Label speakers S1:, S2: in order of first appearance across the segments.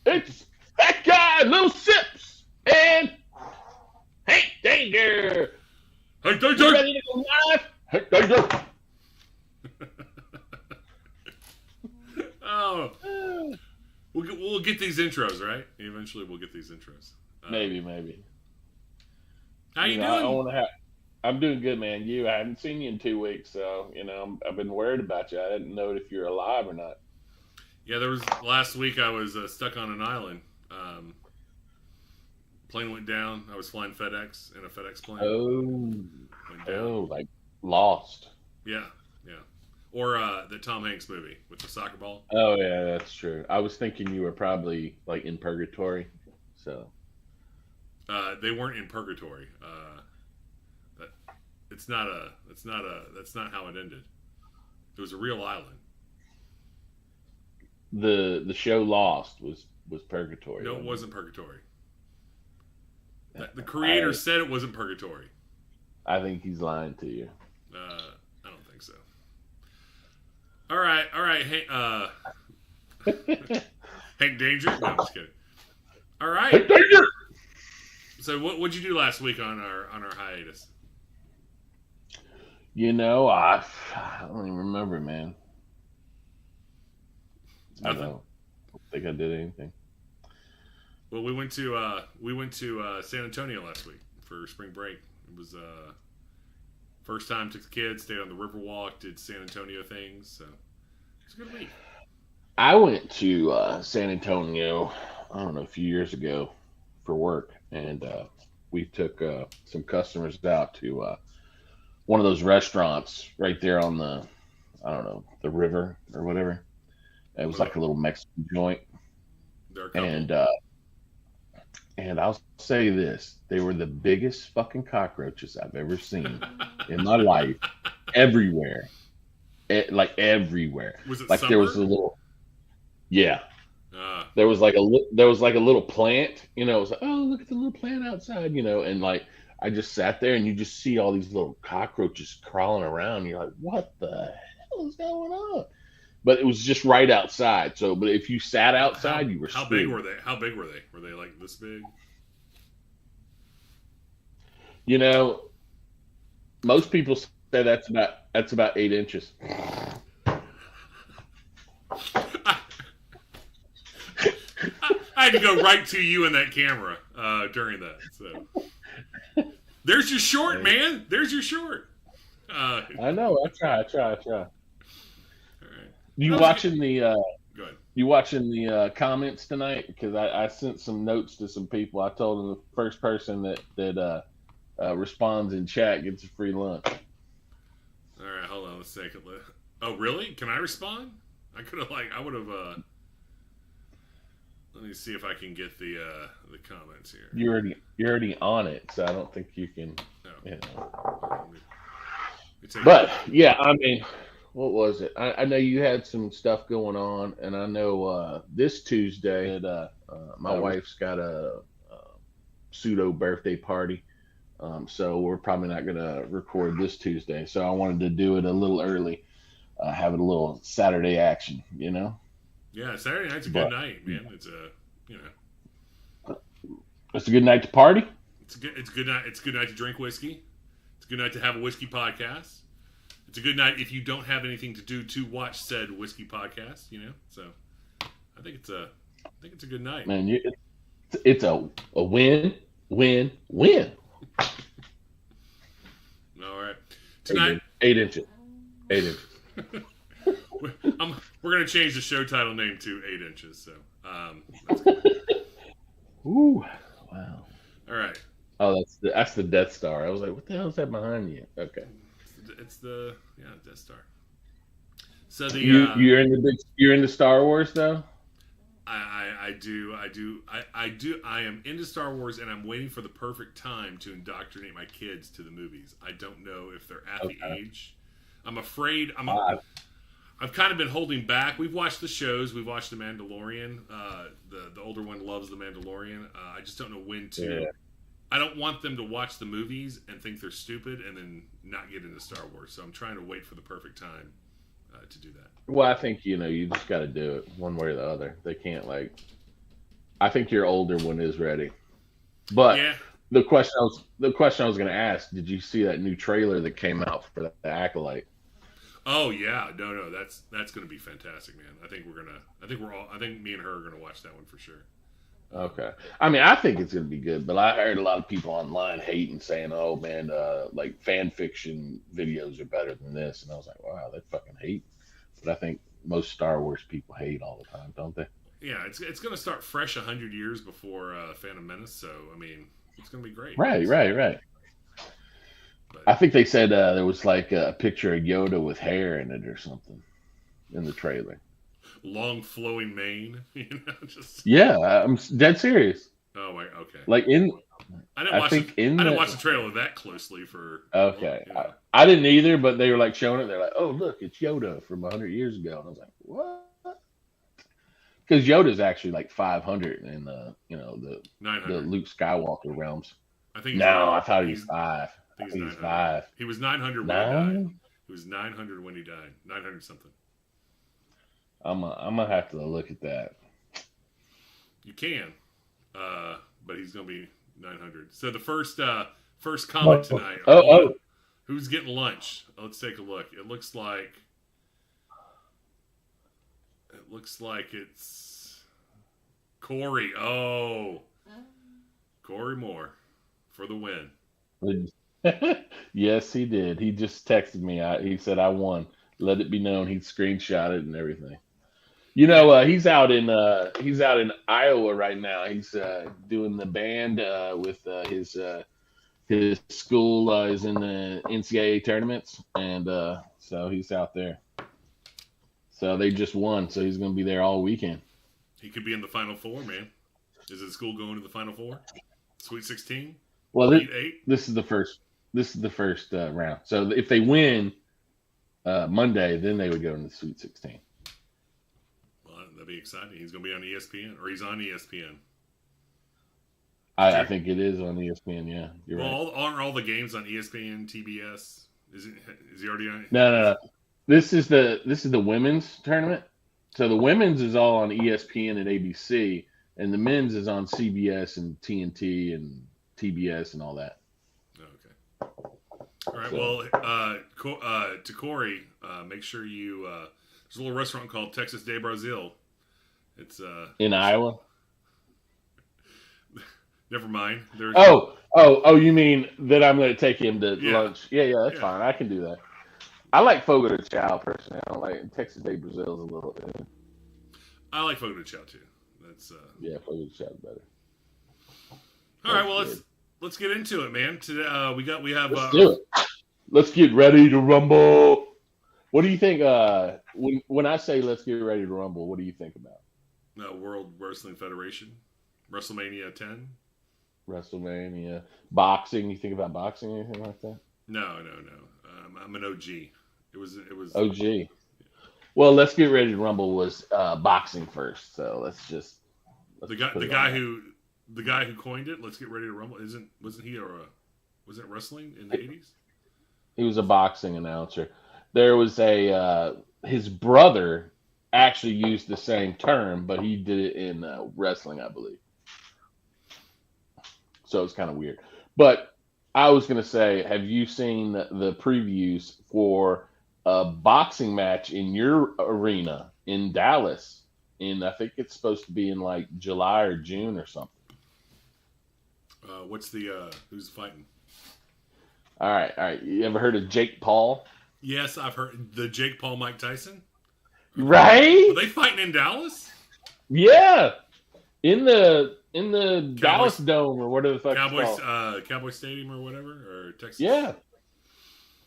S1: It's that guy, Little Sips, and Hank Danger.
S2: Hey,
S1: You
S2: Danger!
S1: ready to go live? Hank Danger.
S2: Oh, we'll get these intros, right? Eventually, we'll get these intros.
S1: Maybe.
S2: How you
S1: I
S2: doing?
S1: want to have. I'm doing good, man. I haven't seen you in 2 weeks, so I've been worried about you. I didn't know if you're alive or not.
S2: Yeah, there was last week. I was stuck on an island. Um, Plane went down. I was flying FedEx in a FedEx plane.
S1: Oh,
S2: Went down.
S1: like lost.
S2: Yeah, yeah. Or the Tom Hanks movie with the soccer ball.
S1: Oh yeah, that's true. I was thinking you were probably like in purgatory. So
S2: They weren't in purgatory. That it's not a. It's not a. That's not how it ended. It was a real island.
S1: the show Lost was purgatory.
S2: No, it
S1: Wasn't it?
S2: wasn't purgatory. The creator
S1: I
S2: said it wasn't purgatory.
S1: I think he's lying to you.
S2: I don't think so. All right, all right. Hey, Hank Danger. No, I'm just kidding. All right.
S1: Hank Danger.
S2: So, what'd you do last week on our hiatus?
S1: I don't even remember, man. I
S2: Nothing.
S1: don't think I did anything.
S2: Well, we went to San Antonio last week for spring break. It was first time took the kids, stayed on the Riverwalk, did San Antonio things. So it's a good week.
S1: I went to San Antonio, I don't know, a few years ago for work, and we took some customers out to one of those restaurants right there on I don't know, the river or whatever. It was
S2: Well,
S1: like a little Mexican joint,
S2: there are a couple.
S1: and I'll say this: they were the biggest fucking cockroaches I've ever seen in my life. Everywhere, like everywhere.
S2: Was it
S1: Like there was
S2: summer?
S1: a little, yeah.
S2: Uh,
S1: There was like a little plant. It was like, oh, look at the little plant outside. And like I just sat there, and you just see all these little cockroaches crawling around. You're like, what the hell is going on? But it was just right outside. So, but if you sat outside, you were
S2: how big
S1: screwed.
S2: were they? How big were they? Were they like this big?
S1: You know, most people say that's about 8 inches.
S2: I, I had to go right to you in that camera during that. So there's your short,
S1: Hey,
S2: man. There's your short. All
S1: I know. I try.
S2: right.
S1: You
S2: That was a good.
S1: watching the
S2: Good.
S1: comments tonight? Because I sent some notes to some people. I told them the first person that responds in chat gets a free lunch.
S2: All right, hold on a second. Oh, really? Can I respond? I could have I would have. Let me see if I can get the comments here.
S1: You're already on it, so I don't think you can.
S2: No,
S1: You know.
S2: let me take it.
S1: But yeah, I mean, what was it? I know you had some stuff going on, and I know this Tuesday that my wife's got a pseudo birthday party. So we're probably not gonna record this Tuesday. So I wanted to do it a little early, have it a little Saturday action.
S2: Yeah, Saturday night's a good
S1: But
S2: night, man. It's a you know
S1: it's a good night to party.
S2: it's a good night. It's a good night to drink whiskey. It's a good night to have a whiskey podcast. It's a good night if you don't have anything to do to watch said whiskey podcast. So I think it's a good night.
S1: Man, it's a win, win, win.
S2: All right,
S1: Eight,
S2: tonight
S1: 8 inches, 8 inches.
S2: we're gonna change the show title name to 8 inches. So that's good.
S1: Ooh, wow.
S2: All right.
S1: Oh, that's the Death Star. I was like, what the hell is that behind you? Okay.
S2: It's the Death Star. So
S1: You're into Star Wars though?
S2: I am into Star Wars, and I'm waiting for the perfect time to indoctrinate my kids to the movies. I don't know if they're at the
S1: Okay.
S2: age. I'm afraid.
S1: Uh,
S2: I've kind of been holding back. We've watched the shows. We've watched The Mandalorian. The older one loves The Mandalorian. I just don't know when to.
S1: yeah.
S2: I don't want them to watch the movies and think they're stupid and then not get into Star Wars. So I'm trying to wait for the perfect time to do that.
S1: Well, I think you just got to do it one way or the other. They can't like I think your older one is ready. But
S2: Yeah.
S1: the question I was going to ask, did you see that new trailer that came out for the Acolyte?
S2: Oh yeah. No. That's gonna be fantastic, man. I think me and her are gonna watch that one for sure. Um,
S1: Okay. I mean, I think it's going to be good, but I heard a lot of people online hating, saying, "Oh man, like fan fiction videos are better than this," and I was like, "Wow, they fucking hate." But I think most Star Wars people hate all the time, don't they?
S2: yeah, it's gonna start fresh 100 years before Phantom Menace. So I mean, it's gonna be great.
S1: Right,
S2: So,
S1: right, right.
S2: but
S1: I think they said there was like a picture of Yoda with hair in it or something in the trailer.
S2: long flowing mane, just
S1: Yeah, I'm dead serious.
S2: oh my, okay.
S1: Like in,
S2: I didn't
S1: I
S2: watch it.
S1: think in
S2: I didn't
S1: the
S2: watch the trailer that closely for
S1: okay,
S2: you know.
S1: I didn't either, but they were like showing it. They're like, "Oh, look, it's Yoda from 100 years ago," and I was like, "What?" Because Yoda's actually like 500 in the
S2: 900.
S1: Luke Skywalker realms.
S2: I think he's
S1: No,
S2: nine.
S1: I thought he was
S2: He's
S1: five.
S2: I
S1: I
S2: think he's
S1: think he's
S2: 900.
S1: five.
S2: He was 900 when he died.
S1: Nine?
S2: He was 900 when he died. 900 something.
S1: I'm gonna have to look at that.
S2: You can, but he's gonna be 900. So the first comment
S1: Oh,
S2: tonight.
S1: oh,
S2: Hold on.
S1: oh.
S2: Who's getting lunch? Let's take a look. It looks like it's Corey. Oh, Corey Moore for the win.
S1: Yes, he did. He just texted me. He said I won. Let it be known. He screenshot it and everything.
S2: Yeah.
S1: He's out in Iowa right now. He's doing the band with his school is in the NCAA tournaments, and so he's out there. So they just won, so he's going to be there all weekend.
S2: He could be in the Final Four, man. Is his school going to the Final Four? Sweet 16?
S1: Well,
S2: Elite 8?
S1: this is the first. This is the first round. So if they win Monday, then they would go into the Sweet 16.
S2: Well, that'd be exciting. He's going to be on ESPN, or he's on ESPN.
S1: I think it is on ESPN. Yeah, you're right.
S2: Well, aren't all the games on ESPN, TBS? Is he already on?
S1: No, no, no. This is the women's tournament. So the women's is all on ESPN and ABC, and the men's is on CBS and TNT and TBS and all that.
S2: Okay. All right.
S1: So
S2: Well, to Corey, make sure you. There's a little restaurant called Texas de Brazil. It's
S1: in Iowa.
S2: never mind. There's
S1: Oh, you mean that I'm going to take him to
S2: yeah,
S1: lunch? Yeah, that's
S2: yeah.
S1: fine. I can do that. I like Fogo de Chao personally. I don't like Texas de Brazil is a little.
S2: I like Fogo de Chao too. That's
S1: Yeah, Fogo de Chao is better.
S2: all right.
S1: That's
S2: Well,
S1: good.
S2: let's get into it, man. Today we have
S1: Let's do it. Let's get ready to rumble. What do you think? When I say let's get ready to rumble, what do you think about
S2: World Wrestling Federation, WrestleMania 10.
S1: WrestleMania, boxing? You think about boxing, anything like that?
S2: No. I'm an OG. It was.
S1: OG. Well, let's get ready to rumble was boxing first. So let's
S2: The
S1: just
S2: guy,
S1: put
S2: the
S1: it on
S2: guy
S1: that.
S2: who, the guy who coined it. Let's get ready to rumble. Wasn't he was it wrestling in the 80s?
S1: He was a boxing announcer. There was his brother actually used the same term, but he did it in wrestling, I believe. So it's kind of weird. But I was going to say, have you seen the previews for a boxing match in your arena in Dallas? I think it's supposed to be in like July or June or something.
S2: What's the who's fighting?
S1: All right, all right. You ever heard of Jake Paul?
S2: Yes, I've heard the Jake Paul Mike Tyson. Are
S1: Right?
S2: they fighting in Dallas?
S1: Yeah, in the Dallas
S2: Cowboys,
S1: Dome or whatever the fuck it's
S2: Cowboys,
S1: called.
S2: Cowboy Stadium or whatever, or Texas.
S1: Yeah,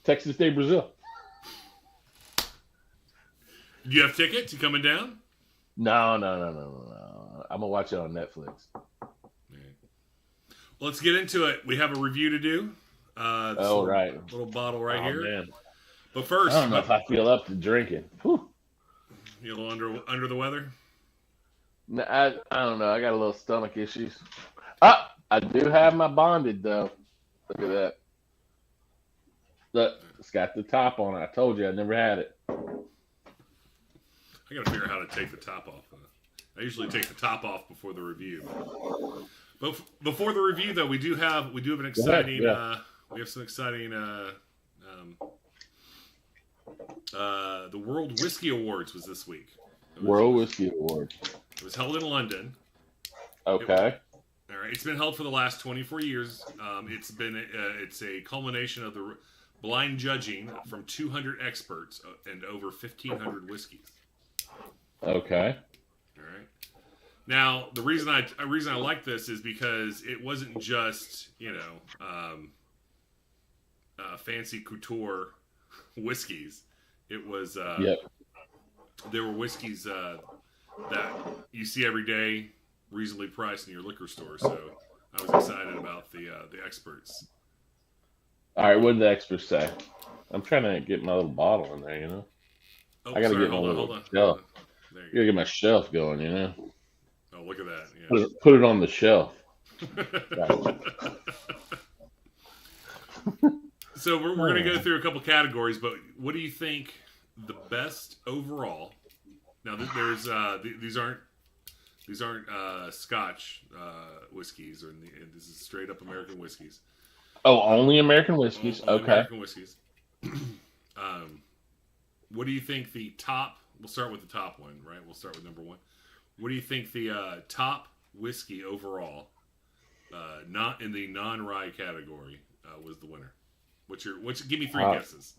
S1: Texas de Brazil.
S2: Do you have tickets? You coming down?
S1: No, no, no, no, no, no. I'm gonna watch it on Netflix.
S2: Yeah. Well, let's get into it. We have a review to do. This
S1: Oh, right.
S2: little bottle right
S1: Oh
S2: here.
S1: man,
S2: But
S1: I
S2: first,
S1: don't know if I feel up to drinking. Whew.
S2: you a little under the weather.
S1: No, I don't know. I got a little stomach issues. I do have my bonded though. Look at that. Look, it's got the top on it. I told you I never had it.
S2: I got to figure out how to take the top off. I usually take the top off before the review. But before the review, though, we do have an exciting.
S1: Yeah.
S2: We have some exciting. The World Whiskey Awards was this week.
S1: World Whiskey Award.
S2: It was held in London.
S1: Okay.
S2: All right, it's been held for the last 24 years. It's a culmination of the blind judging from 200 experts and over 1,500 whiskeys.
S1: Okay.
S2: All right. Now, the reason I like this is because it wasn't just fancy couture whiskeys. It was there were whiskeys that you see every day, reasonably priced in your liquor store. So I was excited about the experts.
S1: All right. What did the experts say? I'm trying to get my little bottle in there.
S2: Oh,
S1: I gotta
S2: sorry,
S1: get my
S2: hold
S1: little
S2: on.
S1: shelf.
S2: There you
S1: I gotta get my shelf going.
S2: Oh, look at that. Yeah.
S1: Put it on the shelf.
S2: So we're going to go through a couple categories, but what do you think the best overall? Now there's these aren't Scotch whiskeys, or this is straight up American whiskeys.
S1: Oh, only American whiskeys.
S2: Only
S1: Okay.
S2: American whiskeys. What do you think the top? We'll start with the top one, right? We'll start with number one. What do you think the top whiskey overall, not in the non-rye category, was the winner? Give me three guesses.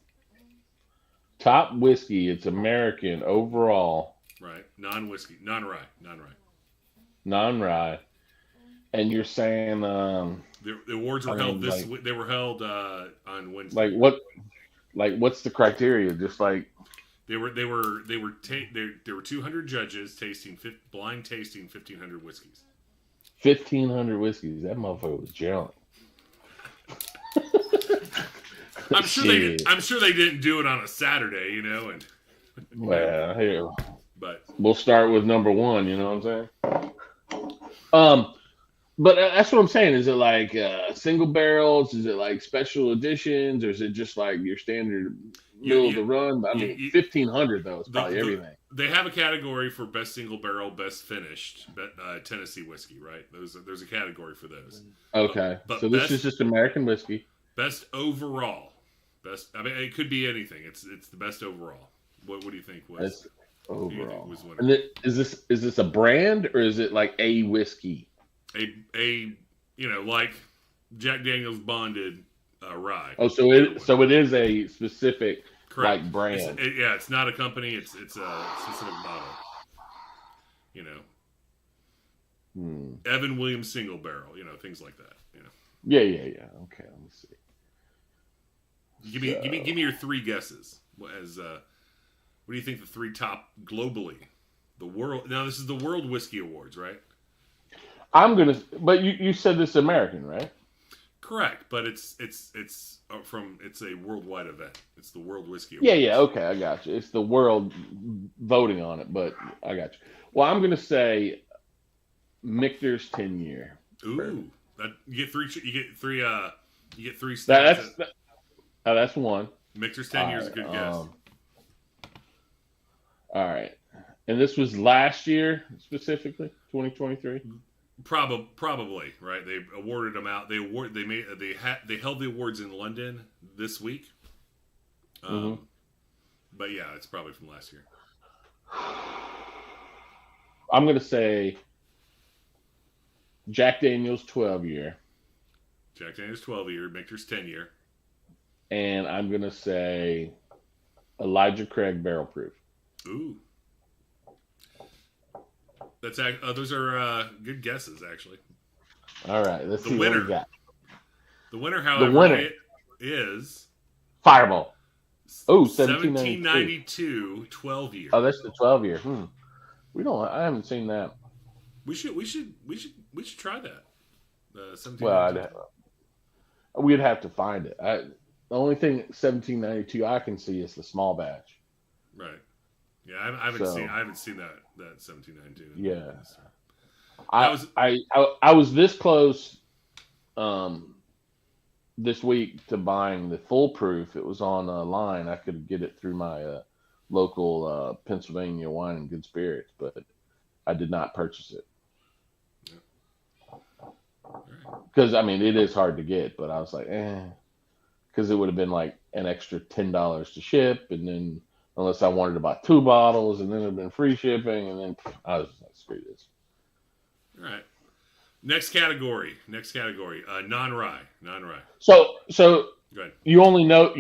S1: Top whiskey. It's American overall.
S2: Right, non-whiskey, non-rye.
S1: Non-rye. And you're saying
S2: the awards were held they were held on Wednesday.
S1: Like what? Like what's the criteria? Just like
S2: there were 200 judges blind tasting 1,500 whiskeys.
S1: 1,500 whiskeys. That motherfucker was junk.
S2: I'm sure they didn't do it on a Saturday, and
S1: well, here.
S2: But
S1: we'll start with number one. You know what I'm saying? But that's what I'm saying. Is it like single barrels? Is it like special editions, or is it just like your standard middle of the run? I mean, 1,500 though is probably everything.
S2: They have a category for best single barrel, best finished Tennessee whiskey, right? There's a category for those.
S1: Okay, so this is just American whiskey.
S2: Best overall. I mean, it could be anything. It's the best overall. What do you think was
S1: best overall?
S2: Was winner?
S1: And is this a brand, or is it like a whiskey?
S2: A like Jack Daniels Bonded Rye.
S1: Oh, so it is a specific
S2: Correct.
S1: like brand.
S2: It's not a company. It's a specific model. Evan Williams single barrel. Things like that.
S1: Yeah. Okay, let me see.
S2: Give me your three guesses. What do you think the three top globally? The world. Now this is the World Whiskey Awards, right?
S1: But you said this is American, right?
S2: Correct, but it's a worldwide event. It's the World Whiskey Awards.
S1: Yeah. Okay, I got you. It's the world voting on it, but I got you. Well, I'm gonna say Michter's 10-year.
S2: Ooh, you get three. You get three stats.
S1: That's one.
S2: Michter's 10 years is a good guess.
S1: All right, and this was last year specifically, 2023.
S2: Probably right. They awarded them out. They held the awards in London this week. But yeah, it's probably from last year.
S1: I'm gonna say Jack Daniels 12-year.
S2: Jack Daniels 12-year. Michter's 10-year.
S1: And I'm gonna say Elijah Craig Barrel Proof.
S2: Ooh. Those are good guesses, actually.
S1: All right, let's see what we got.
S2: The winner, however, is
S1: Fireball. Oh,
S2: 1792, 12-year.
S1: Oh, that's the 12-year. I haven't seen that.
S2: We should try that.
S1: Well, we'd have to find it. The only thing 1792 I can see is the small batch.
S2: Right. Yeah, I haven't seen that 1792.
S1: Yeah. I was this close this week to buying the full proof. It was on line. I could get it through my local Pennsylvania Wine and Good Spirits, but I did not purchase it
S2: Yeah. All right.
S1: because I mean it is hard to get, but I was like, because it would have been like an extra $10 to ship, and then unless I wanted to buy two bottles, and then it'd been free shipping, and then I was like, screw this.
S2: All right. Next category. Next category. Non-rye. Non-rye.
S1: So
S2: Go ahead.
S1: you only know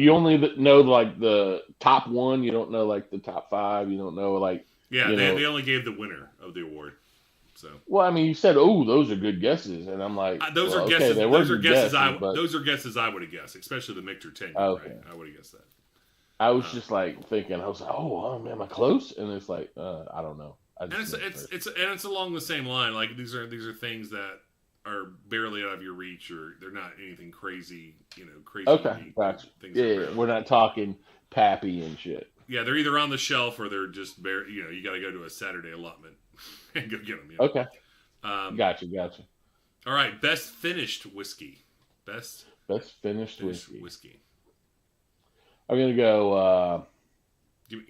S1: like the top one. You don't know like the top five. You don't know like
S2: Yeah,
S1: you know.
S2: they only gave the winner of the award. So
S1: Well, I mean, you said, "Oh, those are good guesses," and I'm like,
S2: those
S1: "Well,
S2: are
S1: okay,
S2: guesses.
S1: they were
S2: Those are
S1: good
S2: guesses.
S1: guesses, but
S2: Those are guesses I would have guessed, especially the Michter 10 year. Right?
S1: okay."
S2: I would have guessed that.
S1: I was
S2: Uh,
S1: just like thinking, I was like, "Oh, man, am I close?" And it's like, I don't know. I
S2: and
S1: just missed first.
S2: it's along the same line. Like these are things that are barely out of your reach, or they're not anything crazy. Crazy
S1: Okay,
S2: unique.
S1: gotcha.
S2: Things
S1: Yeah,
S2: that are
S1: yeah,
S2: barely.
S1: we're not talking Pappy and shit.
S2: Yeah, they're either on the shelf or they're just bare. You got to go to a Saturday allotment and go get them.
S1: Okay,
S2: Um,
S1: gotcha.
S2: all right, best finished whiskey. Best
S1: That's finished
S2: finished
S1: whiskey.
S2: whiskey.
S1: I'm gonna go.
S2: Give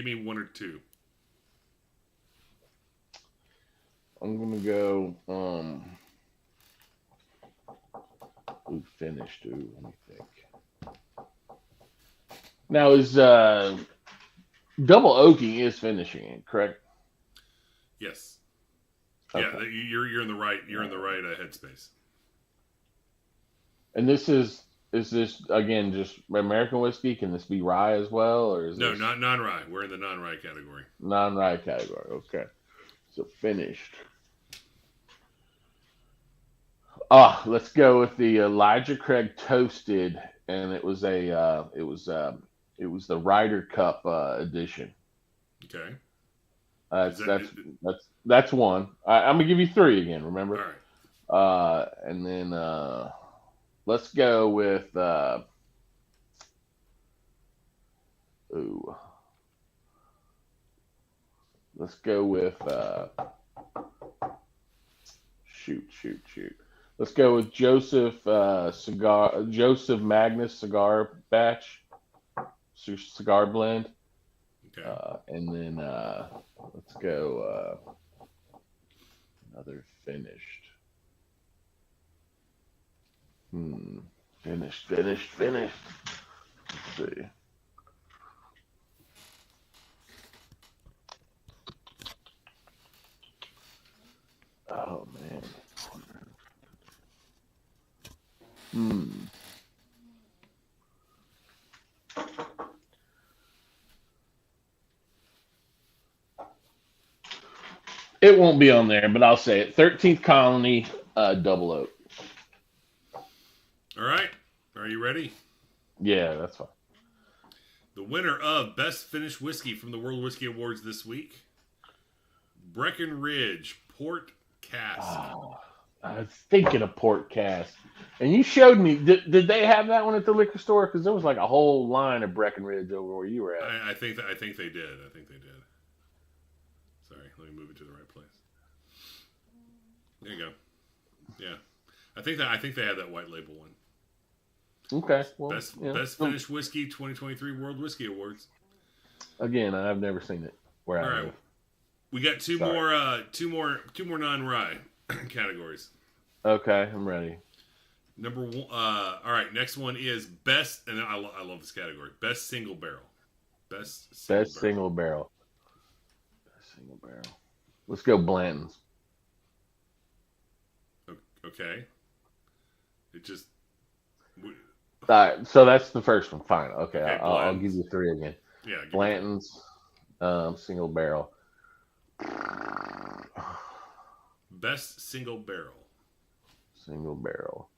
S2: me one or two.
S1: I'm gonna go. Ooh, finished. Ooh, let me think. Now is double oaking is finishing it, correct?
S2: Yes. Yeah,
S1: Okay.
S2: you're in the right. You're in the right headspace.
S1: And is this again just American whiskey? Can this be rye as well, or is
S2: No,
S1: this
S2: not non-rye. We're in the non-rye category.
S1: non-rye category? Okay, so finished. Ah, let's go with the Elijah Craig toasted, and it was the Ryder Cup edition.
S2: Okay. Is
S1: That's
S2: that
S1: that's that's one. I'm gonna give you three again.
S2: all
S1: Remember,
S2: right?
S1: and then let's go with ooh, let's go with shoot. Let's go with Joseph Magnus cigar batch cigar blend,
S2: Okay.
S1: and then let's go another finished. Hmm. Finished. Let's see. Oh man. Hmm. It won't be on there, but I'll say it. 13th Colony, double oak.
S2: All right. Are you ready?
S1: Yeah, that's fine.
S2: The winner of best finished whiskey from the World Whiskey Awards this week, Breckenridge Port Cask.
S1: Oh, I was thinking of Port Cast, and you showed me. Did they have that one at the liquor store? Because there was like a whole line of Breckenridge over where you were at.
S2: I think they did. I think they did. Sorry, let me move it to the right place. There you go. Yeah, I think they had that white label one.
S1: Okay, well,
S2: Best finished whiskey 2023 World Whiskey Awards.
S1: again, I've never seen it where
S2: All
S1: I
S2: right,
S1: live.
S2: we got
S1: Sorry.
S2: two more non-rye categories.
S1: Okay, I'm ready.
S2: Number one. All right, next one is best, and I love this category. Best single barrel. Best single
S1: Best
S2: barrel.
S1: single barrel. Best single barrel. Let's go Blanton's.
S2: Okay. It just.
S1: All right, so that's the first one. Fine. Okay,
S2: Okay,
S1: I'll give
S2: Blanton's.
S1: you three again.
S2: Yeah, give me three.
S1: Blanton's, single barrel.
S2: Best single barrel.
S1: Single barrel.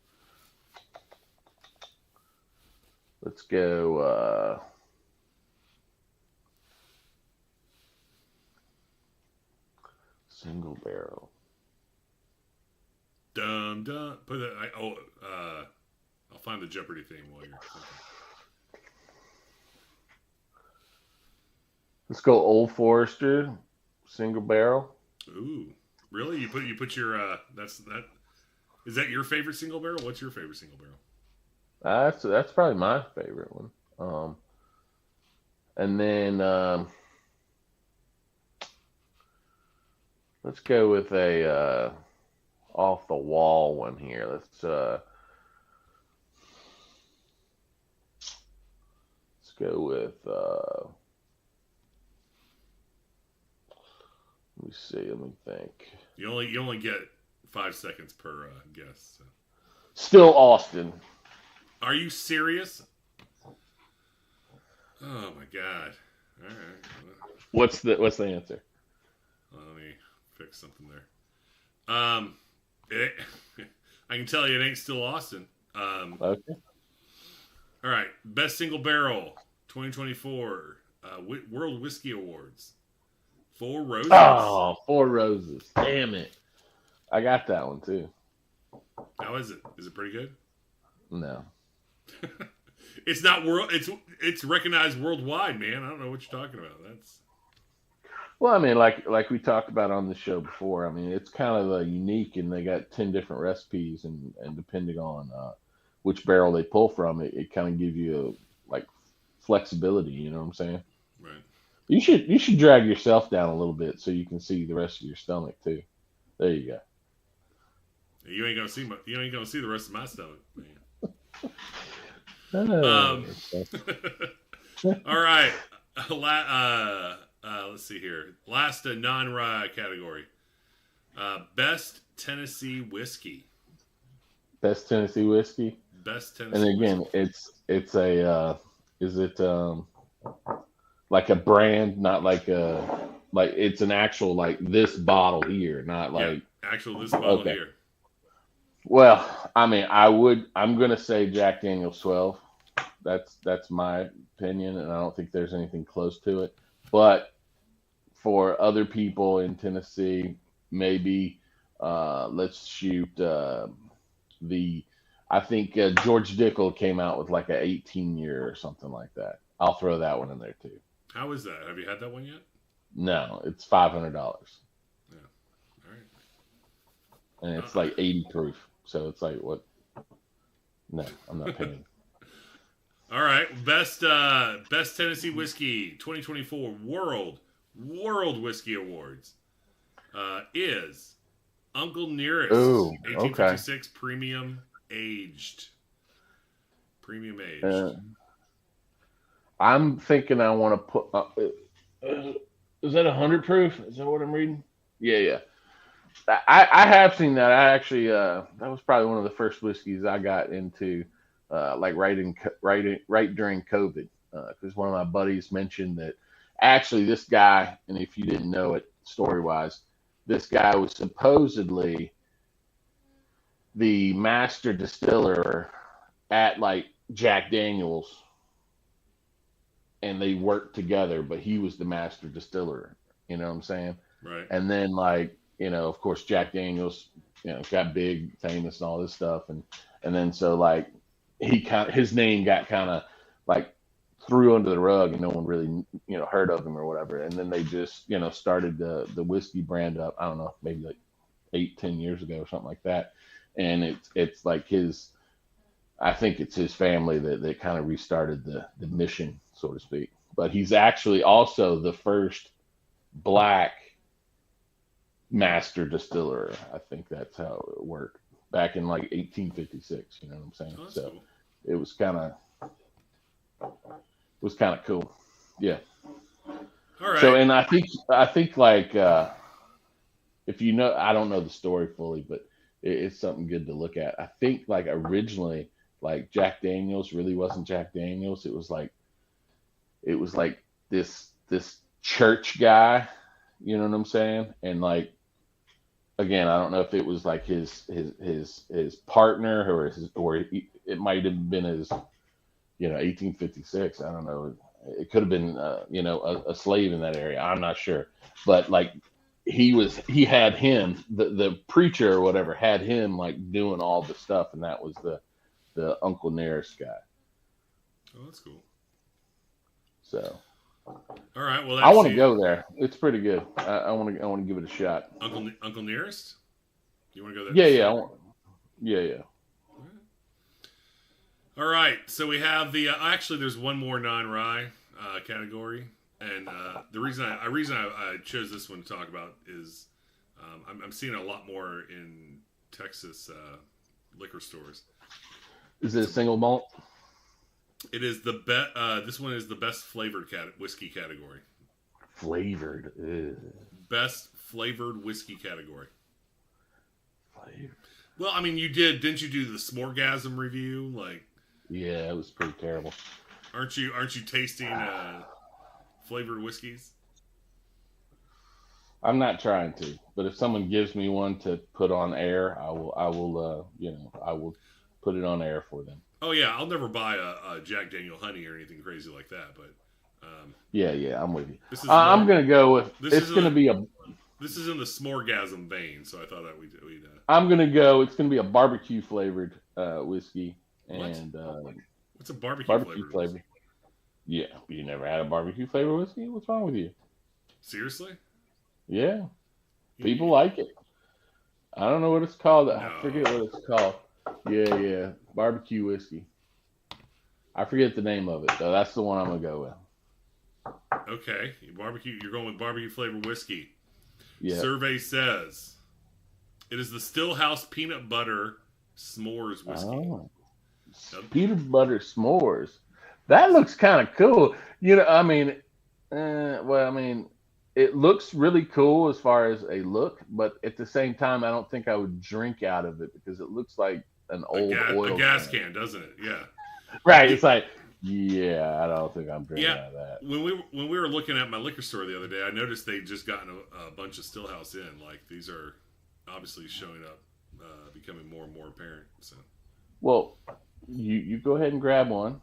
S1: Let's go. Single barrel.
S2: Dum dum. Put that. I'll find the Jeopardy theme while you're thinking.
S1: Let's go Old Forester. Single barrel.
S2: Ooh, really? You put your that's that. Is that your favorite single barrel? What's your favorite single barrel?
S1: That's probably my favorite one. And then Let's go with a off the wall one here. Let's go with let me see. Let me think.
S2: You only get 5 seconds per guess. So.
S1: Still Austin.
S2: Are you serious? Oh my god! All right.
S1: What's the answer?
S2: Let me fix something there. It, I can tell you it ain't still Austin.
S1: Okay.
S2: All right, best single barrel 2024 World Whiskey Awards. Four Roses.
S1: Oh, Four Roses. Damn it. I got that one too.
S2: How is it? Is it pretty good?
S1: No.
S2: It's not world. It's recognized worldwide, man. I don't know what you're talking about. That's
S1: Well, I mean, like we talked about on the show before. I mean, it's kind of unique, and they got 10 different recipes, and depending on which barrel they pull from, it kind of gives you like flexibility. You know what I'm saying?
S2: right.
S1: You should drag yourself down a little bit so you can see the rest of your stomach too. There you go.
S2: You ain't gonna see the rest of my stomach, man.
S1: Oh,
S2: All right. Let's see here. Last non-rye category. Best Tennessee whiskey.
S1: Best Tennessee whiskey.
S2: Best
S1: And
S2: Tennessee
S1: again,
S2: whiskey.
S1: it's a is it like a brand, not like it's an actual like this bottle here, not
S2: Yeah,
S1: like
S2: actual this bottle
S1: okay.
S2: here.
S1: Well, I mean, I'm gonna say Jack Daniel's 12. That's my opinion, and I don't think there's anything close to it. But for other people in Tennessee, maybe let's shoot the. I think George Dickel came out with like a 18-year or something like that. I'll throw that one in there too.
S2: How is that? Have you had that one yet?
S1: No, it's $500,
S2: Yeah. All right.
S1: and it's like 80 proof. So it's like what? No, I'm not paying.
S2: All right. Best Tennessee whiskey 2024 World Whiskey Awards is Uncle Nearest
S1: Ooh, okay.
S2: 1856 Premium aged.
S1: Uh, I'm thinking I want to put. Is that 100 proof? Is that what I'm reading? Yeah, yeah. I have seen that. I actually that was probably one of the first whiskeys I got into, like right during COVID, because one of my buddies mentioned that actually this guy, and if you didn't know it story wise, this guy was supposedly the master distiller at like Jack Daniels, and they worked together, but he was the master distiller. You know what I'm saying?
S2: Right.
S1: And then like of course Jack Daniels, got big, famous, and all this stuff, and then so like his name got kind of like threw under the rug, and no one really heard of him or whatever. And then they just started the whiskey brand up. I don't know, maybe like 8-10 years ago or something like that. And it's like his. I think it's his family that kind of restarted the mission, so to speak. But he's actually also the first black master distiller. I think that's how it worked back in like 1856. You know what I'm saying?
S2: Oh, that's
S1: So
S2: cool.
S1: it was kind of cool. Yeah.
S2: All
S1: So
S2: right.
S1: and I think like if I don't know the story fully, but it's something good to look at. I think like originally like Jack Daniels really wasn't Jack Daniels. It was like this church guy, you know what I'm saying? And like again, I don't know if it was like his partner it might have been his 1856. I don't know. It could have been a slave in that area. I'm not sure, but like he had him the preacher or whatever had him like doing all the stuff, and that was the Uncle Nearest guy.
S2: Oh, that's cool.
S1: So
S2: All right. Well,
S1: I
S2: that's
S1: want to
S2: the
S1: go there. It's pretty good. I want to give it a shot.
S2: Uncle Nearest. You want to go there
S1: Yeah,
S2: to
S1: yeah,
S2: see?
S1: yeah, yeah.
S2: All right. So we have the actually there's one more non-rye category, and the reason I chose this one to talk about is I'm seeing a lot more in Texas liquor stores.
S1: Is it a single malt?
S2: It is the best. This one is the best flavored whiskey category.
S1: Flavored. Ugh.
S2: Best flavored whiskey category.
S1: Flavored.
S2: Well, I mean, didn't you do the Smorgasm review? Like,
S1: yeah, it was pretty terrible.
S2: Aren't you tasting flavored whiskeys?
S1: I'm not trying to, but if someone gives me one to put on air, I will. I will put it on air for them.
S2: Oh yeah, I'll never buy a Jack Daniel Honey or anything crazy like that. But
S1: yeah, I'm with you.
S2: I'm
S1: gonna go with it's gonna be a.
S2: This is in the Smorgasm vein, so I thought that we'd
S1: I'm gonna go. It's gonna be a barbecue flavored whiskey. And
S2: what's a barbecue
S1: flavor? Yeah, you never had a barbecue flavored whiskey? What's wrong with you?
S2: Seriously?
S1: Yeah, people like it. I don't know what it's called.
S2: No.
S1: I forget what it's called. Yeah, barbecue whiskey. I forget the name of it, though. That's the one I'm gonna go with.
S2: Okay, barbecue. You're going with barbecue flavored whiskey.
S1: Yeah.
S2: Survey says it is the Stillhouse peanut butter s'mores whiskey.
S1: Oh. Peanut butter s'mores. That looks kind of cool. I mean, it looks really cool as far as a look, but at the same time, I don't think I would drink out of it because it looks like an old oil
S2: a gas can, doesn't it? Yeah.
S1: Right. It's like, yeah, I don't think I'm drinking out of that.
S2: When we were looking at my liquor store the other day, I noticed they'd just gotten a bunch of Stillhouse in. Like, these are obviously showing up, becoming more and more apparent. So,
S1: well, you go ahead and grab one.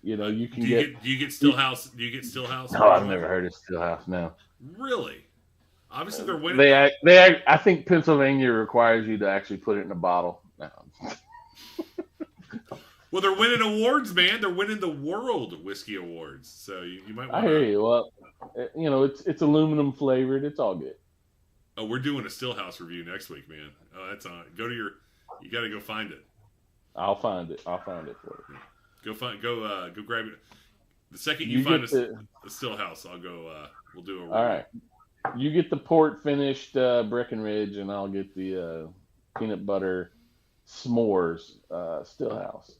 S1: You can
S2: do you get Stillhouse? Do you get Stillhouse?
S1: No, I've never heard of Stillhouse. No.
S2: Really? Obviously, they're winning.
S1: I think Pennsylvania requires you to actually put it in a bottle. No.
S2: Well, they're winning awards, man. They're winning the World Whiskey Awards. So you might want
S1: to... I hear you. Well, it's aluminum flavored. It's all good.
S2: Oh, we're doing a Stillhouse review next week, man. Oh, that's on. You got to go find it.
S1: I'll find it for you.
S2: Go grab it. The second you find the Stillhouse, I'll go. We'll do a review.
S1: All right. You get the port finished Breckenridge, and I'll get the peanut butter s'mores Stillhouse.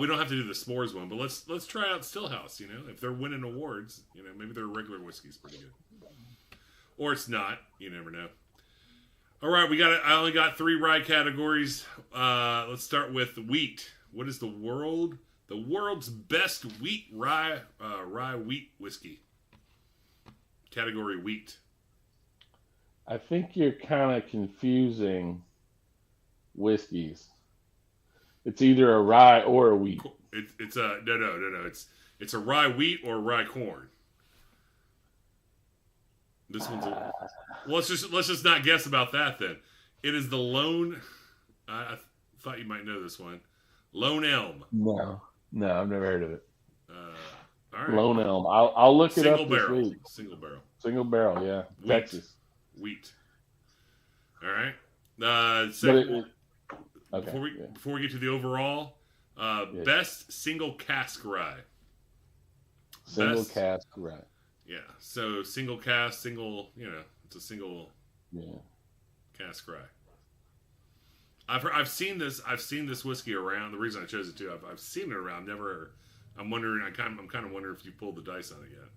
S2: We don't have to do the s'mores one, but let's try out Stillhouse. If they're winning awards, maybe their regular whiskey's pretty good, or it's not. You never know. All right, I only got 3 rye categories. Let's start with wheat. What is the world's best wheat rye wheat whiskey? Category wheat.
S1: I think you're kind of confusing whiskeys. It's either a rye or a wheat.
S2: It's a no. It's a rye wheat or rye corn. This one's let's just not guess about that then. It is the Lone. I thought you might know this one. Lone Elm.
S1: No, I've never heard of it.
S2: All right.
S1: Lone Elm. I'll look it up
S2: this
S1: week. Single barrel. Yeah.
S2: Wheat.
S1: Texas.
S2: Wheat. All right. Second.
S1: Okay.
S2: Before we get to the overall, best single cask rye.
S1: Cask rye.
S2: Yeah. So single cask, it's a single cask rye. I've seen this whiskey around. The reason I chose it too, I've seen it around. I'm wondering. I'm kind of wondering if you pulled the dice on it yet.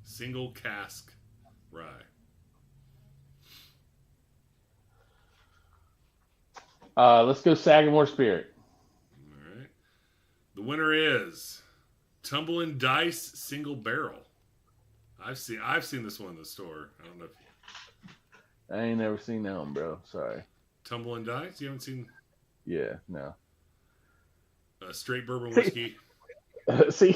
S2: Single cask rye.
S1: Let's go Sagamore Spirit.
S2: All right. The winner is Tumbling Dice Single Barrel. I've seen this one in the store. I don't know if
S1: I ain't never seen that one, bro. Sorry.
S2: Tumbling Dice? You haven't seen?
S1: Yeah, no.
S2: Straight bourbon whiskey.
S1: See,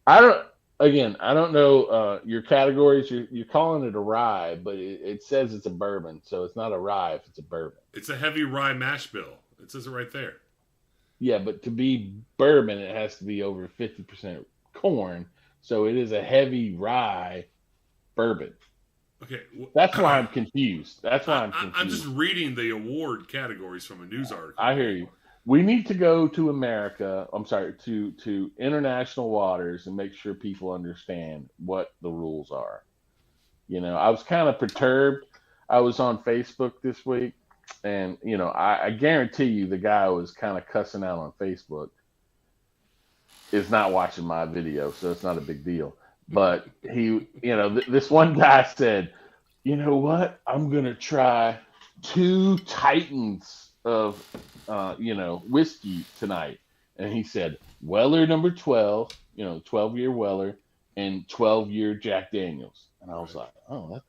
S1: I don't know your categories. You're calling it a rye, but it says it's a bourbon, so it's not a rye if it's a bourbon.
S2: It's a heavy rye mash bill. It says it right there.
S1: Yeah, but to be bourbon, it has to be over 50% corn. So it is a heavy rye bourbon.
S2: Okay.
S1: That's why I'm confused. I'm
S2: just reading the award categories from a news article.
S1: I hear you. We need to go to America. I'm sorry, to international waters and make sure people understand what the rules are. I was kind of perturbed. I was on Facebook this week, and I guarantee you the guy who was kind of cussing out on Facebook is not watching my video, so it's not a big deal. But this one guy said, "You know what? I'm gonna try two Titans of, whiskey tonight." And he said, Weller number 12, 12-year Weller, and 12-year Jack Daniels. And I was
S2: Right.
S1: like, oh,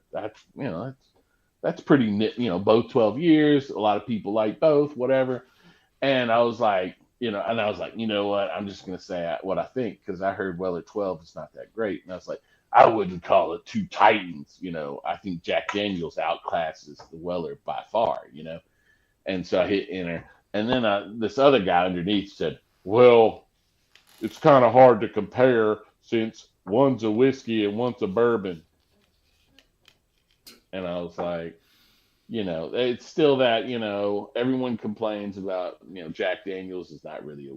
S1: that's pretty, both 12 years. A lot of people like both, whatever. And I was like, you know what? I'm just going to say what I think because I heard Weller 12 is not that great. And I was like, I wouldn't call it two Titans. I think Jack Daniels outclasses the Weller by far. And so I hit enter. And then this other guy underneath said, well, it's kind of hard to compare since one's a whiskey and one's a bourbon. And I was like, it's still that, everyone complains about, Jack Daniels is not really a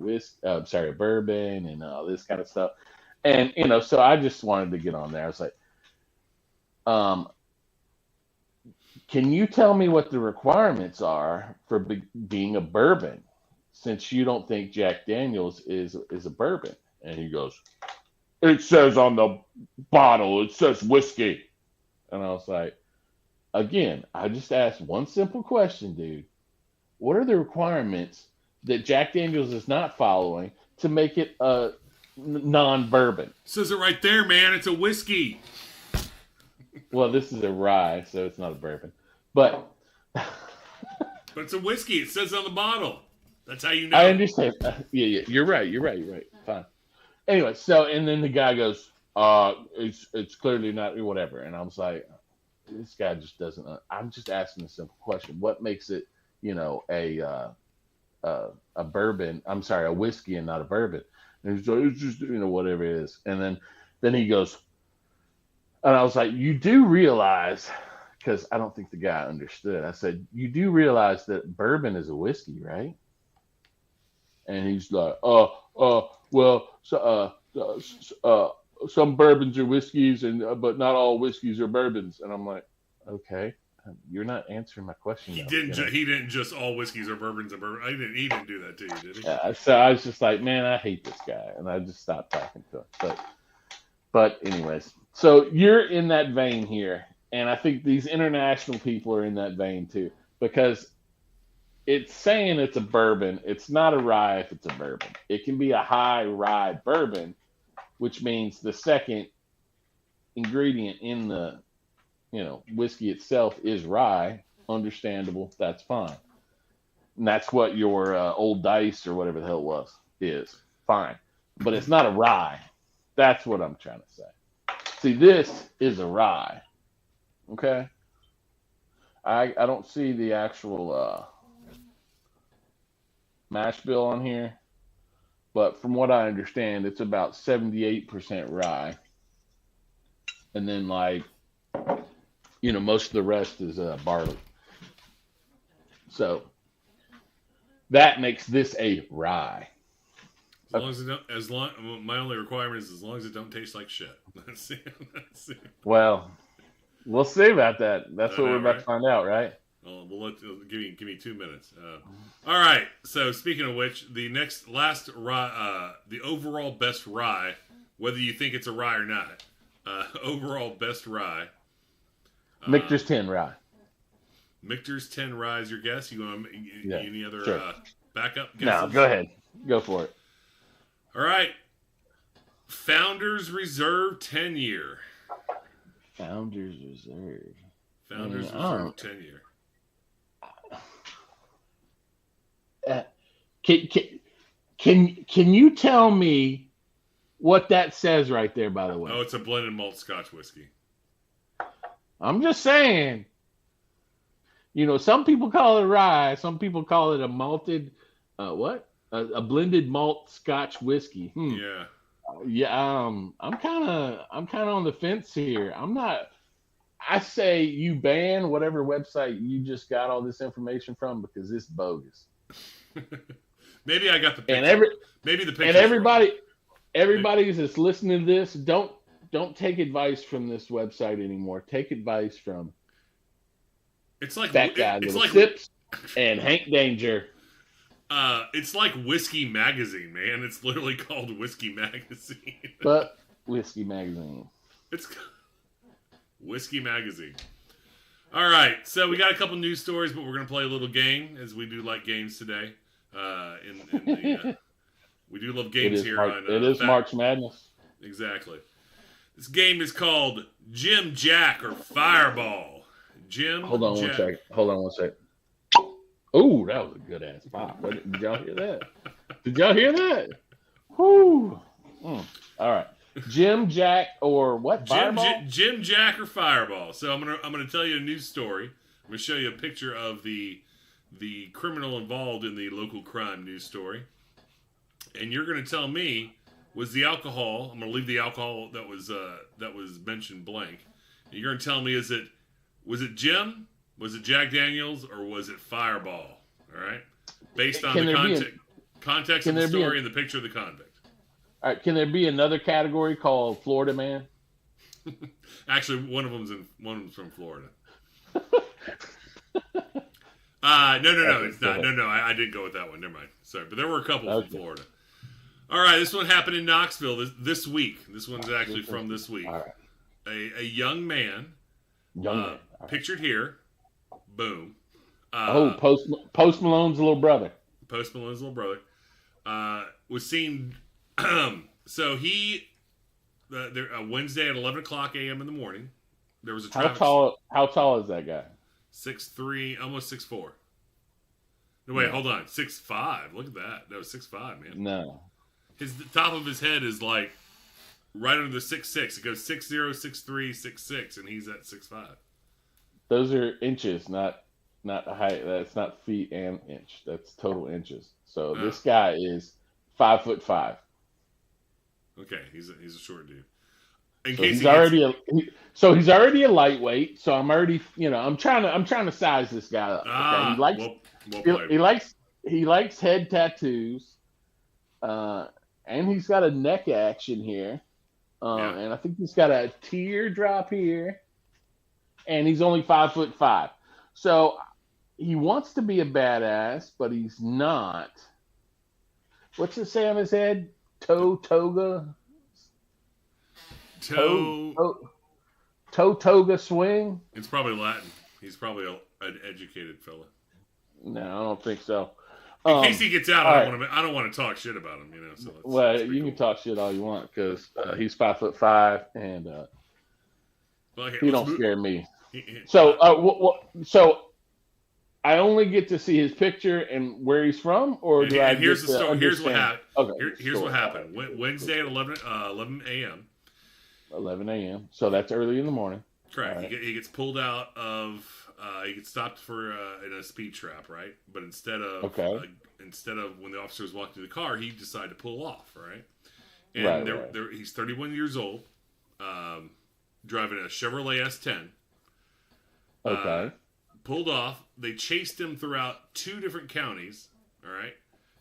S1: a bourbon and all this kind of stuff. And, so I just wanted to get on there. I was like, um, can you tell me what the requirements are for being a bourbon since you don't think Jack Daniels is a bourbon? And he goes, it says on the bottle, it says whiskey. And I was like, again, I just asked one simple question, dude. What are the requirements that Jack Daniels is not following to make it a non-bourbon?
S2: Says it right there, man. It's a whiskey.
S1: Well, this is a rye, so it's not a bourbon. But
S2: But it's a whiskey. It says on the bottle. That's how you know.
S1: I understand. Yeah, you're right. You're right. Fine. Anyway, so and then the guy goes, it's clearly not whatever. And I was like, this guy just doesn't. I'm just asking a simple question. What makes it, a bourbon? I'm sorry, a whiskey and not a bourbon. And he's like, it's just whatever it is. And then he goes, and I was like, you do realize, because I don't think the guy understood. I said, you do realize that bourbon is a whiskey, right? And he's like, well, so, some bourbons are whiskeys, and but not all whiskeys are bourbons. And I'm like, okay, you're not answering my question.
S2: He
S1: Though,
S2: didn't. He didn't just all whiskeys or bourbons and bourbon. He didn't do that to you, did he?
S1: So I was just like, man, I hate this guy, and I just stopped talking to him. But anyways, so you're in that vein here, and I think these international people are in that vein too, because it's saying it's a bourbon. It's not a rye if it's a bourbon. It can be a high rye bourbon, which means the second ingredient in the whiskey itself is rye. Understandable. That's fine. And that's what your old dice or whatever the hell it was is. Fine. But it's not a rye. That's what I'm trying to say. See, this is a rye. Okay? I don't see the actual mash bill on here, but from what I understand, it's about 78% rye. And then, most of the rest is barley. So that makes this a rye.
S2: As long as it don't, my only requirement is as long as it don't taste like shit. That's it.
S1: Well, we'll see about that. That's what we're about to find out, right?
S2: Well, give me 2 minutes. All right. So speaking of which, last rye, the overall best rye, whether you think it's a rye or not, overall best rye.
S1: Michter's 10 rye.
S2: Michter's 10 rye is your guess. You want any other backup guesses?
S1: No, go ahead. Go for it.
S2: All right. Founders Reserve 10 year.
S1: Founders Reserve.
S2: Founders Reserve 10 year.
S1: Can you tell me what that says right there, by the way?
S2: Oh, it's a blended malt Scotch whiskey.
S1: I'm just saying. Some people call it rye. Some people call it a malted, a blended malt Scotch whiskey.
S2: Yeah.
S1: Yeah. I'm kind of on the fence here. I'm not. I say you ban whatever website you just got all this information from because it's bogus.
S2: Maybe I got the
S1: And
S2: picture. Maybe the
S1: and
S2: picture's wrong.
S1: everybody that's listening to this, don't take advice from this website anymore. Take advice from
S2: It's like
S1: Fat Guy
S2: it's
S1: Little
S2: like
S1: Sips and Hank Danger.
S2: it's like Whiskey Magazine, man. It's literally called Whiskey Magazine.
S1: But Whiskey Magazine.
S2: It's Whiskey Magazine. All right, so we got a couple news stories, but we're gonna play a little game, as we do like games today. We do love games here on.
S1: It is March Madness.
S2: Exactly. This game is called Jim Jack or Fireball.
S1: Hold on one second. Oh, that was a good ass pop. Did y'all hear that? Did y'all hear that? Whoo. All right. Jim Jack or what? Fireball?
S2: Jim Jack or Fireball. So I'm gonna tell you a news story. I'm gonna show you a picture of the criminal involved in the local crime news story, and you're gonna tell me, was the alcohol? I'm gonna leave the alcohol that was mentioned blank. And you're gonna tell me, was it Jim? Was it Jack Daniels, or was it Fireball? All right, based on the context of the story and the picture of the convict.
S1: All right, can there be another category called Florida Man?
S2: Actually, one of them's from Florida. No, it's not. No, I didn't go with that one. Never mind. Sorry, but there were a couple from Florida. All right, this one happened in Knoxville this week. This one's actually from this week. All right. A young man, pictured here. Boom.
S1: Post Malone's little brother.
S2: Post Malone's little brother was seen. So he, Wednesday at 11 o'clock a.m. in the morning, there was a traffic.
S1: How tall is that guy?
S2: 6'3", almost 6'4". No, wait, hold on, 6'5". Look at that. That was 6'5", man.
S1: No.
S2: The top of his head is like right under the 6'6". It goes 6'0", 6'3", 6'6", and he's at 6'5".
S1: Those are inches, not height. That's not feet and inch. That's total inches. So this guy is 5'5".
S2: Okay, he's a short dude.
S1: He's already a lightweight. So I'm already, I'm trying to size this guy up. Okay? He likes head tattoos, and he's got a neck action here, and I think he's got a teardrop here, and he's only 5'5". So he wants to be a badass, but he's not. What's it say on his head? Toga swing.
S2: It's probably Latin. He's probably an educated fella.
S1: No, I don't think so.
S2: In case he gets out, I don't want to talk shit about him. So
S1: you can talk shit all you want because he's 5'5", and he don't scare me. So I only get to see his picture and where he's from, or do I?
S2: Here's the story. Here's what happened.
S1: Okay,
S2: here's what happened. Wednesday at 11 a.m.
S1: 11 a.m. So that's early in the morning.
S2: Correct. Right. He gets pulled out of. He gets stopped in a speed trap, right? But instead of when the officer was walking to the car, he decided to pull off, right? And he's 31 years old, driving a Chevrolet S10.
S1: Okay.
S2: Pulled off. They chased him throughout 2 different counties. All right.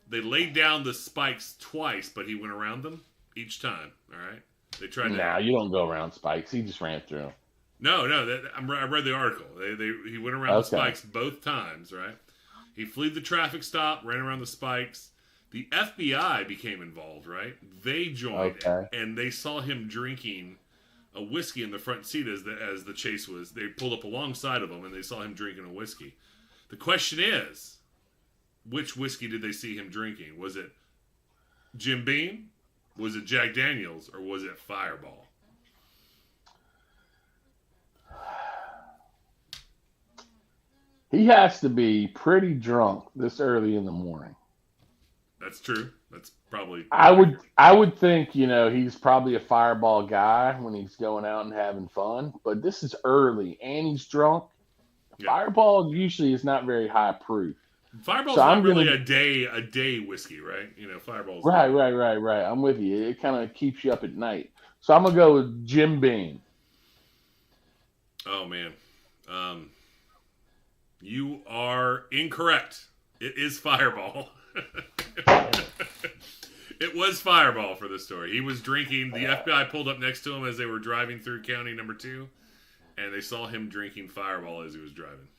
S2: They laid down the spikes twice, but he went around them each time. All right. They tried.
S1: You don't go around spikes. He just ran through them.
S2: No. I read the article. He went around the spikes both times. Right. He fled the traffic stop, ran around the spikes. The FBI became involved. Right. They joined, and they saw him drinking a whiskey in the front seat as the chase was. They pulled up alongside of him, and they saw him drinking a whiskey. The question is, which whiskey did they see him drinking? Was it Jim Beam? Was it Jack Daniels? Or was it Fireball?
S1: He has to be pretty drunk this early in the morning.
S2: That's true. That's probably.
S1: I would think, he's probably a Fireball guy when he's going out and having fun. But this is early, and he's drunk. Yeah. Fireball usually is not very high proof.
S2: Fireball's not really a day whiskey, right? Fireball's
S1: right. I'm with you. It kind of keeps you up at night. So I'm gonna go with Jim Beam.
S2: Oh man, you are incorrect. It is Fireball. It was Fireball for this story. He was drinking. The FBI pulled up next to him as they were driving through County Number 2, and they saw him drinking Fireball as he was driving.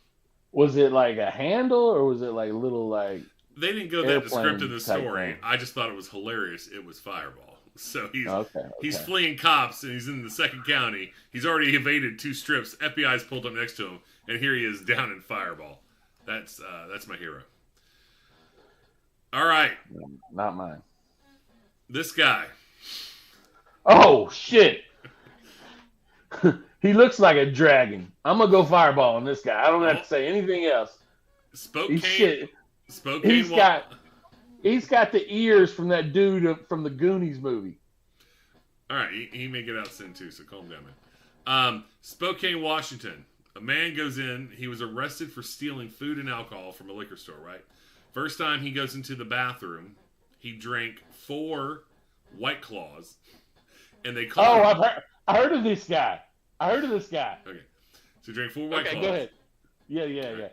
S1: Was it like a handle, or was it like little like?
S2: They didn't go that descriptive in the story.
S1: Thing.
S2: I just thought it was hilarious. It was Fireball. So
S1: okay.
S2: He's fleeing cops, and he's in the 2nd county. He's already evaded 2 strips. FBI's pulled up next to him, and here he is down in Fireball. That's my hero. All right.
S1: Not mine.
S2: This guy.
S1: Oh, shit. He looks like a dragon. I'm going to go Fireball on this guy. I don't have to say anything else.
S2: Spokane.
S1: He's got the ears from that dude from the Goonies movie.
S2: All right. He may get out soon, too, so calm down, man. Spokane, Washington. A man goes in. He was arrested for stealing food and alcohol from a liquor store, right? First time he goes into the bathroom, he drank 4 White Claws, and they called him.
S1: I heard of this guy. Okay,
S2: so he drank 4 White Claws.
S1: Go ahead. Yeah.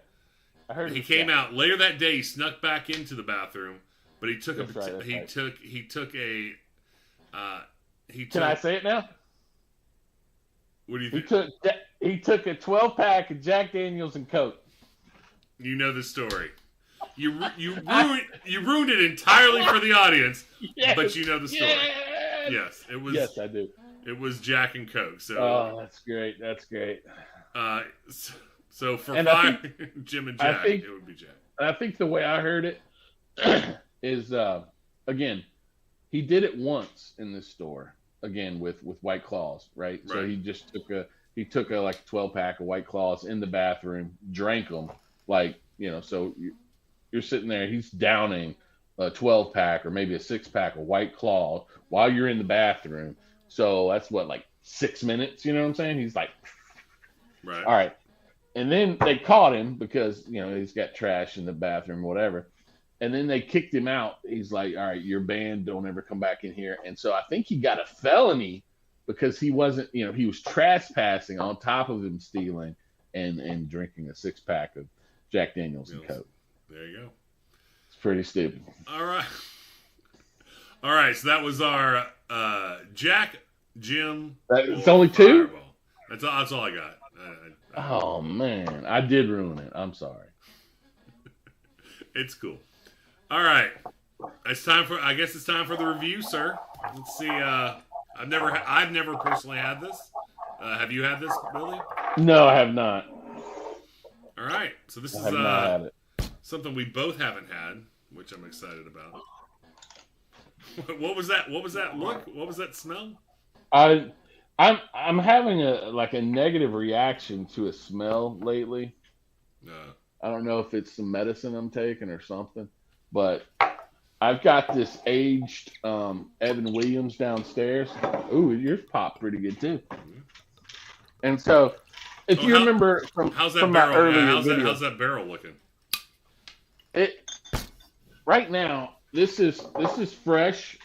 S1: I heard.
S2: He came out later that day. He snuck back into the bathroom, but he took
S1: That's right. Can I say it now?
S2: What do you think?
S1: He took a 12-pack of Jack Daniels and Coke.
S2: You know the story. You ruined it entirely for the audience, yes, but you know the story. Yes, it was.
S1: Yes, I do.
S2: It was Jack and Coke.
S1: So. That's great.
S2: So for Jim and Jack, it would be Jack.
S1: I think the way I heard it is again, he did it once in this store again with White Claws, right? So he just took a like 12-pack of White Claws in the bathroom, drank them, like, so you're sitting there, he's downing a 12-pack or maybe a 6-pack of White Claw while you're in the bathroom. So that's what, like 6 minutes, you know what I'm saying? He's like,
S2: right.
S1: All right. And then they caught him because, he's got trash in the bathroom, whatever. And then they kicked him out. He's like, all right, you're banned. Don't ever come back in here. And so I think he got a felony because he wasn't, he was trespassing on top of him stealing and drinking a 6-pack of Jack Daniels and Coke.
S2: There you go.
S1: It's pretty stupid.
S2: All right. So that was our Jack, Jim.
S1: It's only 2?
S2: That's all I got.
S1: Oh, man. I did ruin it. I'm sorry.
S2: It's cool. All right. I guess it's time for the review, sir. Let's see. I've never personally had this. Have you had this, Billy?
S1: No, I have not.
S2: All right. So this is something we both haven't had, which I'm excited about. What was that? What was that look? What was that smell?
S1: I'm having a negative reaction to a smell lately.
S2: No.
S1: I don't know if it's some medicine I'm taking or something, but I've got this aged Evan Williams downstairs. Ooh, yours popped pretty good too. And so, if you remember from my earlier video,
S2: how's that barrel looking?
S1: Right now, this is fresh.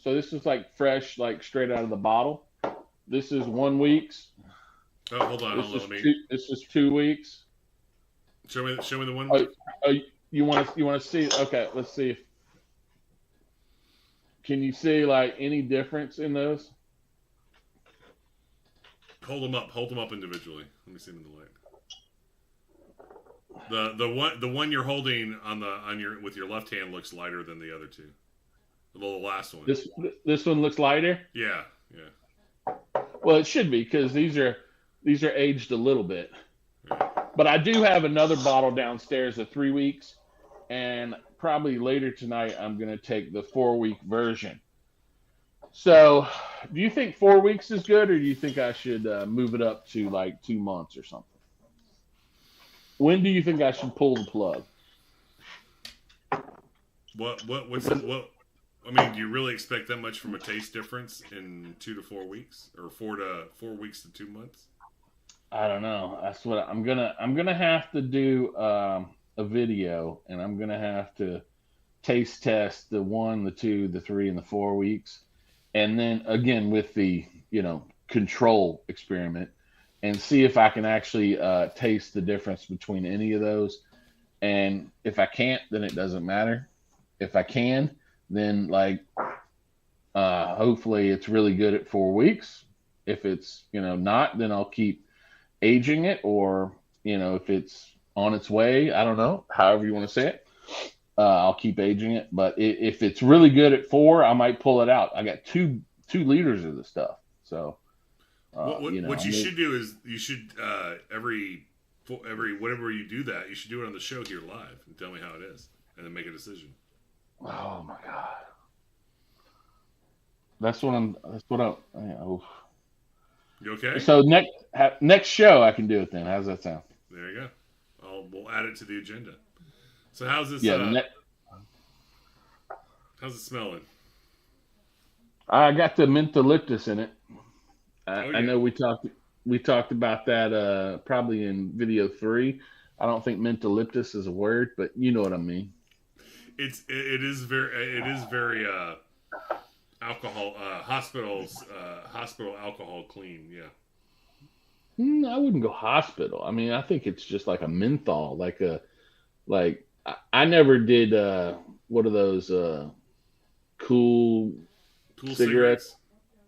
S1: So this is like fresh, like straight out of the bottle. This is 1 week's.
S2: Oh, hold on.
S1: This is 2 weeks.
S2: Show me the one.
S1: You want to see? Okay, let's see. Can you see like any difference in those?
S2: Hold them up individually. Let me see them in the light. The one you're holding with your left hand looks lighter than the other two. The last one.
S1: This one looks lighter?
S2: Yeah.
S1: Well, it should be because these are aged a little bit.
S2: Yeah.
S1: But I do have another bottle downstairs of 3 weeks, and probably later tonight I'm going to take the 4-week version. So, do you think 4 weeks is good, or do you think I should move it up to like 2 months or something? When do you think I should pull the plug?
S2: What? I mean, do you really expect that much from a taste difference in 2 to 4 weeks, or 4 weeks to 2 months?
S1: I don't know. That's what I'm gonna have to do a video, and I'm gonna have to taste test the 1, the 2, the 3, and the 4 weeks, and then again with the control experiment, and see if I can actually taste the difference between any of those. And if I can't, then it doesn't matter. if I can, then like hopefully it's really good at 4 weeks. If it's not, then I'll keep aging it, or if it's on its way, I don't know, however you want to say it. I'll keep aging it. But if it's really good at 4, I might pull it out. I got 2 liters of the stuff, so
S2: What
S1: I
S2: you
S1: mean,
S2: should do is you should every whenever you do that, you should do it on the show here live and tell me how it is, and then make a decision.
S1: oh my god, that's what I'm. That's what I. Oh.
S2: You okay?
S1: So next show I can do it then. How's that sound?
S2: There you go. We'll add it to the agenda. So how's this?
S1: Yeah, the next.
S2: How's it smelling?
S1: I got the mentholyptus in it.
S2: Oh
S1: I
S2: yeah.
S1: know we talked about that probably in video 3. I don't think mentholyptus is a word, but you know what I mean.
S2: It is very alcohol hospital alcohol clean. Yeah.
S1: I wouldn't go hospital. I mean, I think it's just like a menthol, like I never did what are those cool
S2: Cool
S1: cigarettes.
S2: cigarettes.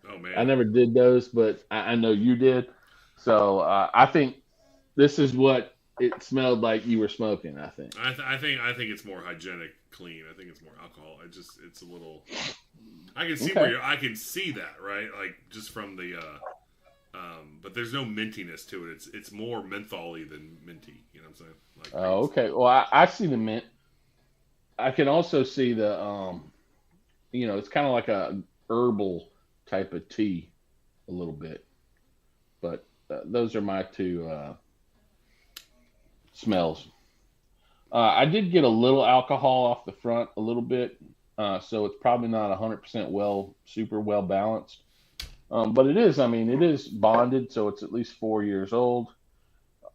S2: Oh
S1: I
S2: man.
S1: never did those, but I know you did. So I think this is what it smelled like you were smoking. I think.
S2: I think it's more hygienic, clean. I think it's more alcohol. It's a little. I can see
S1: Okay.
S2: I can see that, right? Like just from the but there's no mintiness to it. It's more mentholy than minty. You know what I'm saying? Like green.
S1: Oh, okay. Well, I see the mint. I can also see the it's kind of like a herbal type of tea a little bit. But those are my two smells. I did get a little alcohol off the front, a little bit, so it's probably not 100% super well balanced. But it is. I mean, it is bonded, so it's at least 4 years old.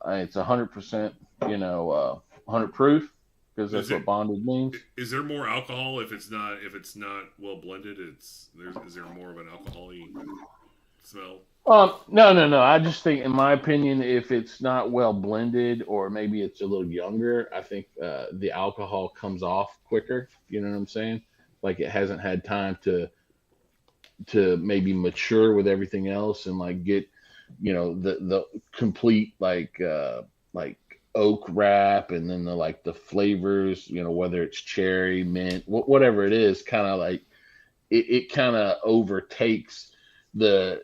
S1: It's 100%, 100 proof, because
S2: Is
S1: that's
S2: it
S1: what bonded means.
S2: is there more alcohol if it's not well blended? Is there more of an alcoholy smell?
S1: No, no, no. I just think, in my opinion, if it's not well blended, or maybe it's a little younger, I think the alcohol comes off quicker. You know what I'm saying? Like it hasn't had time to maybe mature with everything else, and like get the complete like oak wrap, and then the flavors, whether it's cherry, mint, whatever it is, kind of like it kind of overtakes the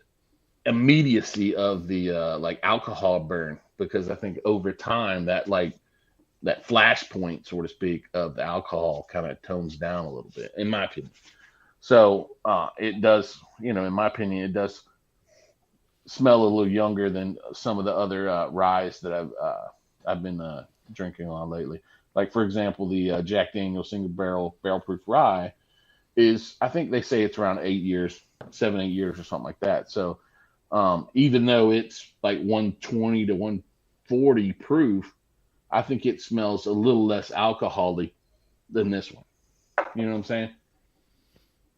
S1: immediacy of the like alcohol burn, because I think over time that flash point, so to speak, of the alcohol kind of tones down a little bit, in my opinion. So it does, in my opinion, it does smell a little younger than some of the other ryes that I've been drinking on lately. Like for example, the Jack Daniels barrel proof rye is, I think they say it's around 8 years, 7 8 years or something like that. So even though it's like 120 to 140 proof, I think it smells a little less alcoholic than this one. You know what I'm saying?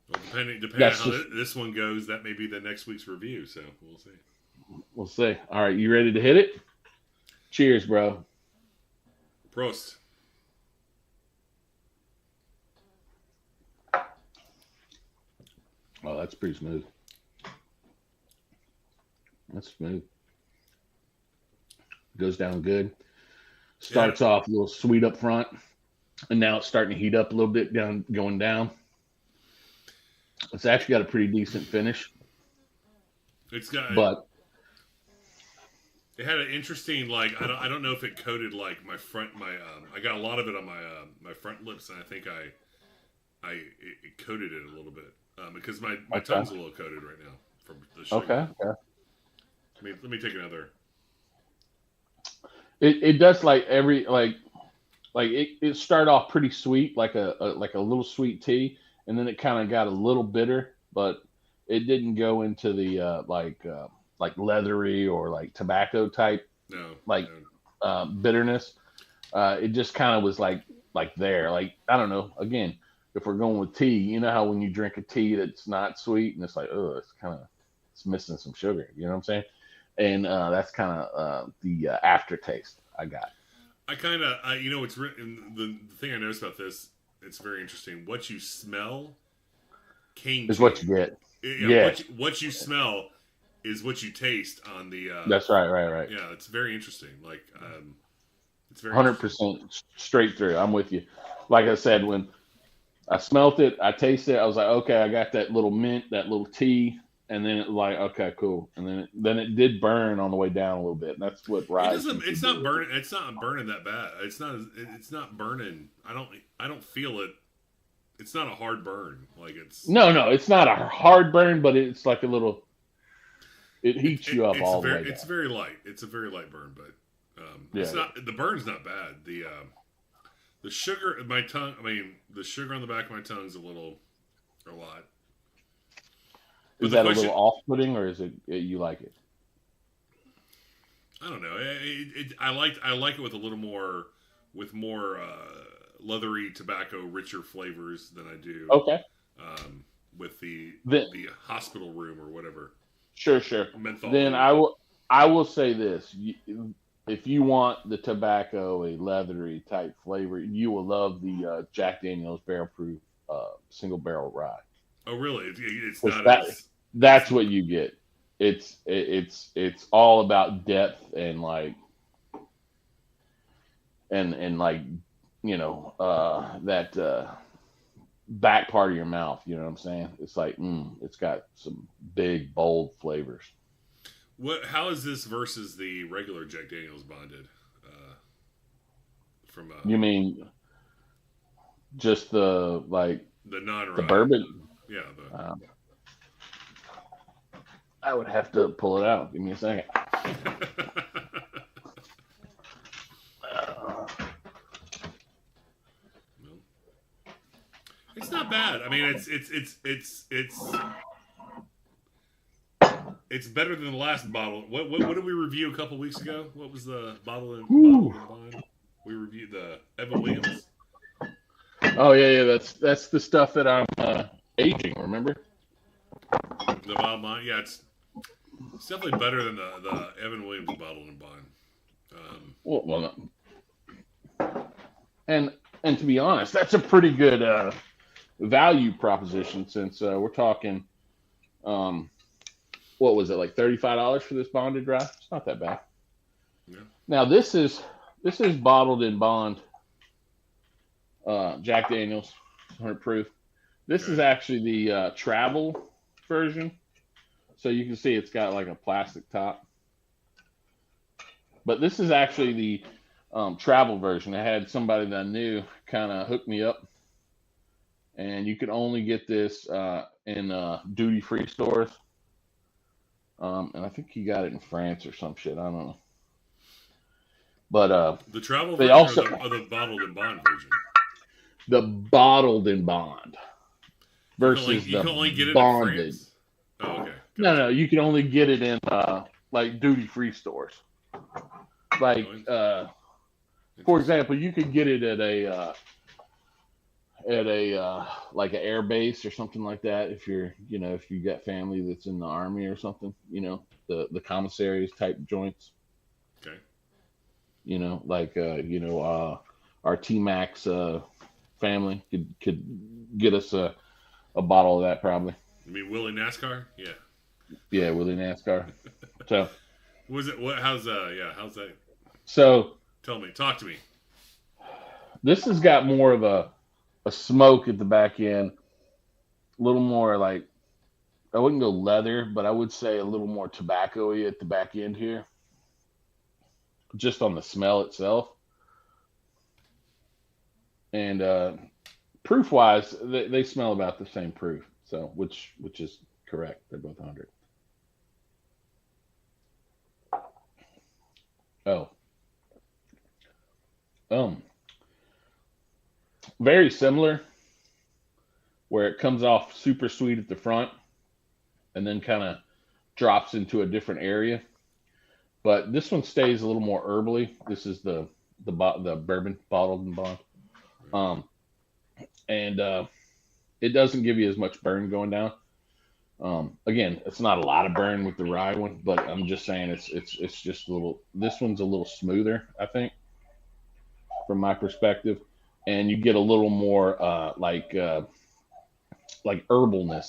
S2: Well, depending on
S1: That's
S2: how
S1: just,
S2: this one goes, that may be the next week's review. So we'll see.
S1: we'll see. All right, you ready to hit it? Cheers, bro.
S2: Prost.
S1: Oh, that's pretty smooth. That's smooth. Goes down good.
S2: Yeah,
S1: Starts off a little sweet up front, and now it's starting to heat up a little bit going down. It's actually got a pretty decent finish,
S2: it's got
S1: but
S2: it had an interesting like I don't know if it coated like I got a lot of it on my front lips, and I think it coated it a little bit because my
S1: okay,
S2: tongue's a little coated right now from the sugar.
S1: okay, okay.
S2: Let me take another.
S1: It does like every like it started off pretty sweet, like a little sweet tea, and then it kind of got a little bitter, but it didn't go into the like leathery or like tobacco type
S2: No,
S1: like
S2: no.
S1: bitterness. It just kind of was like there, like I don't know. Again, if we're going with tea, you know how when you drink a tea that's not sweet and it's like, oh, it's missing some sugar. You know what I'm saying? And that's kind of the aftertaste I got.
S2: I kind of, it's written. The thing I noticed about this it's very interesting. What you smell can
S1: Is what you
S2: change.
S1: get.
S2: Yeah,
S1: Yeah,
S2: what you smell is what you taste on the.
S1: that's right, right.
S2: Yeah, it's very interesting. Like, it's very interesting.
S1: 100% straight through. I'm with you. Like I said, when I smelt it, I tasted it. I was like, okay, I got that little mint, that little tea, and then it was like, okay, cool. And then it did burn on the way down a little bit. And that's what
S2: It
S1: rye
S2: doesn't.
S1: usually
S2: It's
S1: do.
S2: not burning. It's not burning that bad. It's not. It's not burning. I don't feel it. It's not a hard burn. Like it's.
S1: No, it's not a hard burn, but it's like a little. It heats you up all the way
S2: It's
S1: down.
S2: very light. It's a very light burn, but
S1: Yeah,
S2: it's not. The burn's not bad. The sugar in my tongue. I mean, the sugar on the back of my tongue is a lot. But
S1: is
S2: the
S1: that a
S2: question,
S1: little off-putting, or is it you like it?
S2: I don't know. I like it with a little more, with more leathery tobacco, richer flavors than I do
S1: Okay,
S2: with
S1: then
S2: the hospital room or whatever
S1: sure.
S2: menthol
S1: Then
S2: room.
S1: I will say this: if you want the tobacco, a leathery type flavor, you will love the Jack Daniels Barrel Proof Single Barrel Rye.
S2: Oh, really? It's
S1: 'Cause
S2: not as.
S1: that's what you get. It's all about depth and like and like that back part of your mouth. You know what I'm saying? It's like it's got some big bold flavors.
S2: What? How is this versus the regular Jack Daniels Bonded? Uh, from
S1: You mean just
S2: the non
S1: the
S2: rye.
S1: bourbon?
S2: Yeah.
S1: Um, I would have to pull it out. Give me a second. Uh,
S2: Well, it's not bad. I mean, it's better than the last bottle. What did we review a couple weeks ago? What was the bottle
S1: whew.
S2: and bond? We reviewed the Evan Williams.
S1: Oh yeah. That's the stuff that I'm aging. Remember?
S2: The bottle bond. Yeah, it's definitely better than the Evan Williams bottle and bond.
S1: Well, and to be honest, that's a pretty good value proposition since we're talking. Um, what was it like $35 for this bonded rye? It's not that bad.
S2: Yeah.
S1: Now this is bottled in bond Jack Daniels 100 proof. This is
S2: Okay.
S1: actually the travel version, so you can see it's got like a plastic top. But this is actually the travel version. I had somebody that I knew kind of hook me up, and you can only get this in duty free stores. And I think he got it in France or some shit. I don't know. But
S2: The travel
S1: they
S2: version
S1: also
S2: or the bottled and bond version.
S1: the bottled in bond versus
S2: You
S1: the
S2: can only get it in
S1: bonded.
S2: France. Oh, okay,
S1: No,
S2: gotcha.
S1: you can only get it in like duty free stores. Like
S2: Oh,
S1: for
S2: interesting.
S1: example, you could get it at a like an air base or something like that if if you got family that's in the army or something, the commissaries type joints,
S2: Okay.
S1: like our T Max family could get us a bottle of that probably.
S2: You mean Willie NASCAR? Yeah.
S1: Yeah, Willie NASCAR. So
S2: Was it what? How's yeah? How's that?
S1: so
S2: Tell me. Talk to me.
S1: this has got more of a smoke at the back end, a little more like I wouldn't go leather, but I would say a little more tobacco-y at the back end here, just on the smell itself. And proof wise, they smell about the same proof, so which is correct. They're both 100. Oh, um, very similar, where it comes off super sweet at the front and then kind of drops into a different area. But this one stays a little more herbally. This is the bourbon bottled and bond,
S2: Right.
S1: um, and it doesn't give you as much burn going down. Again, it's not a lot of burn with the rye one, but I'm just saying it's just a little. This one's a little smoother, I think, from my perspective. and you get a little more like herbalness.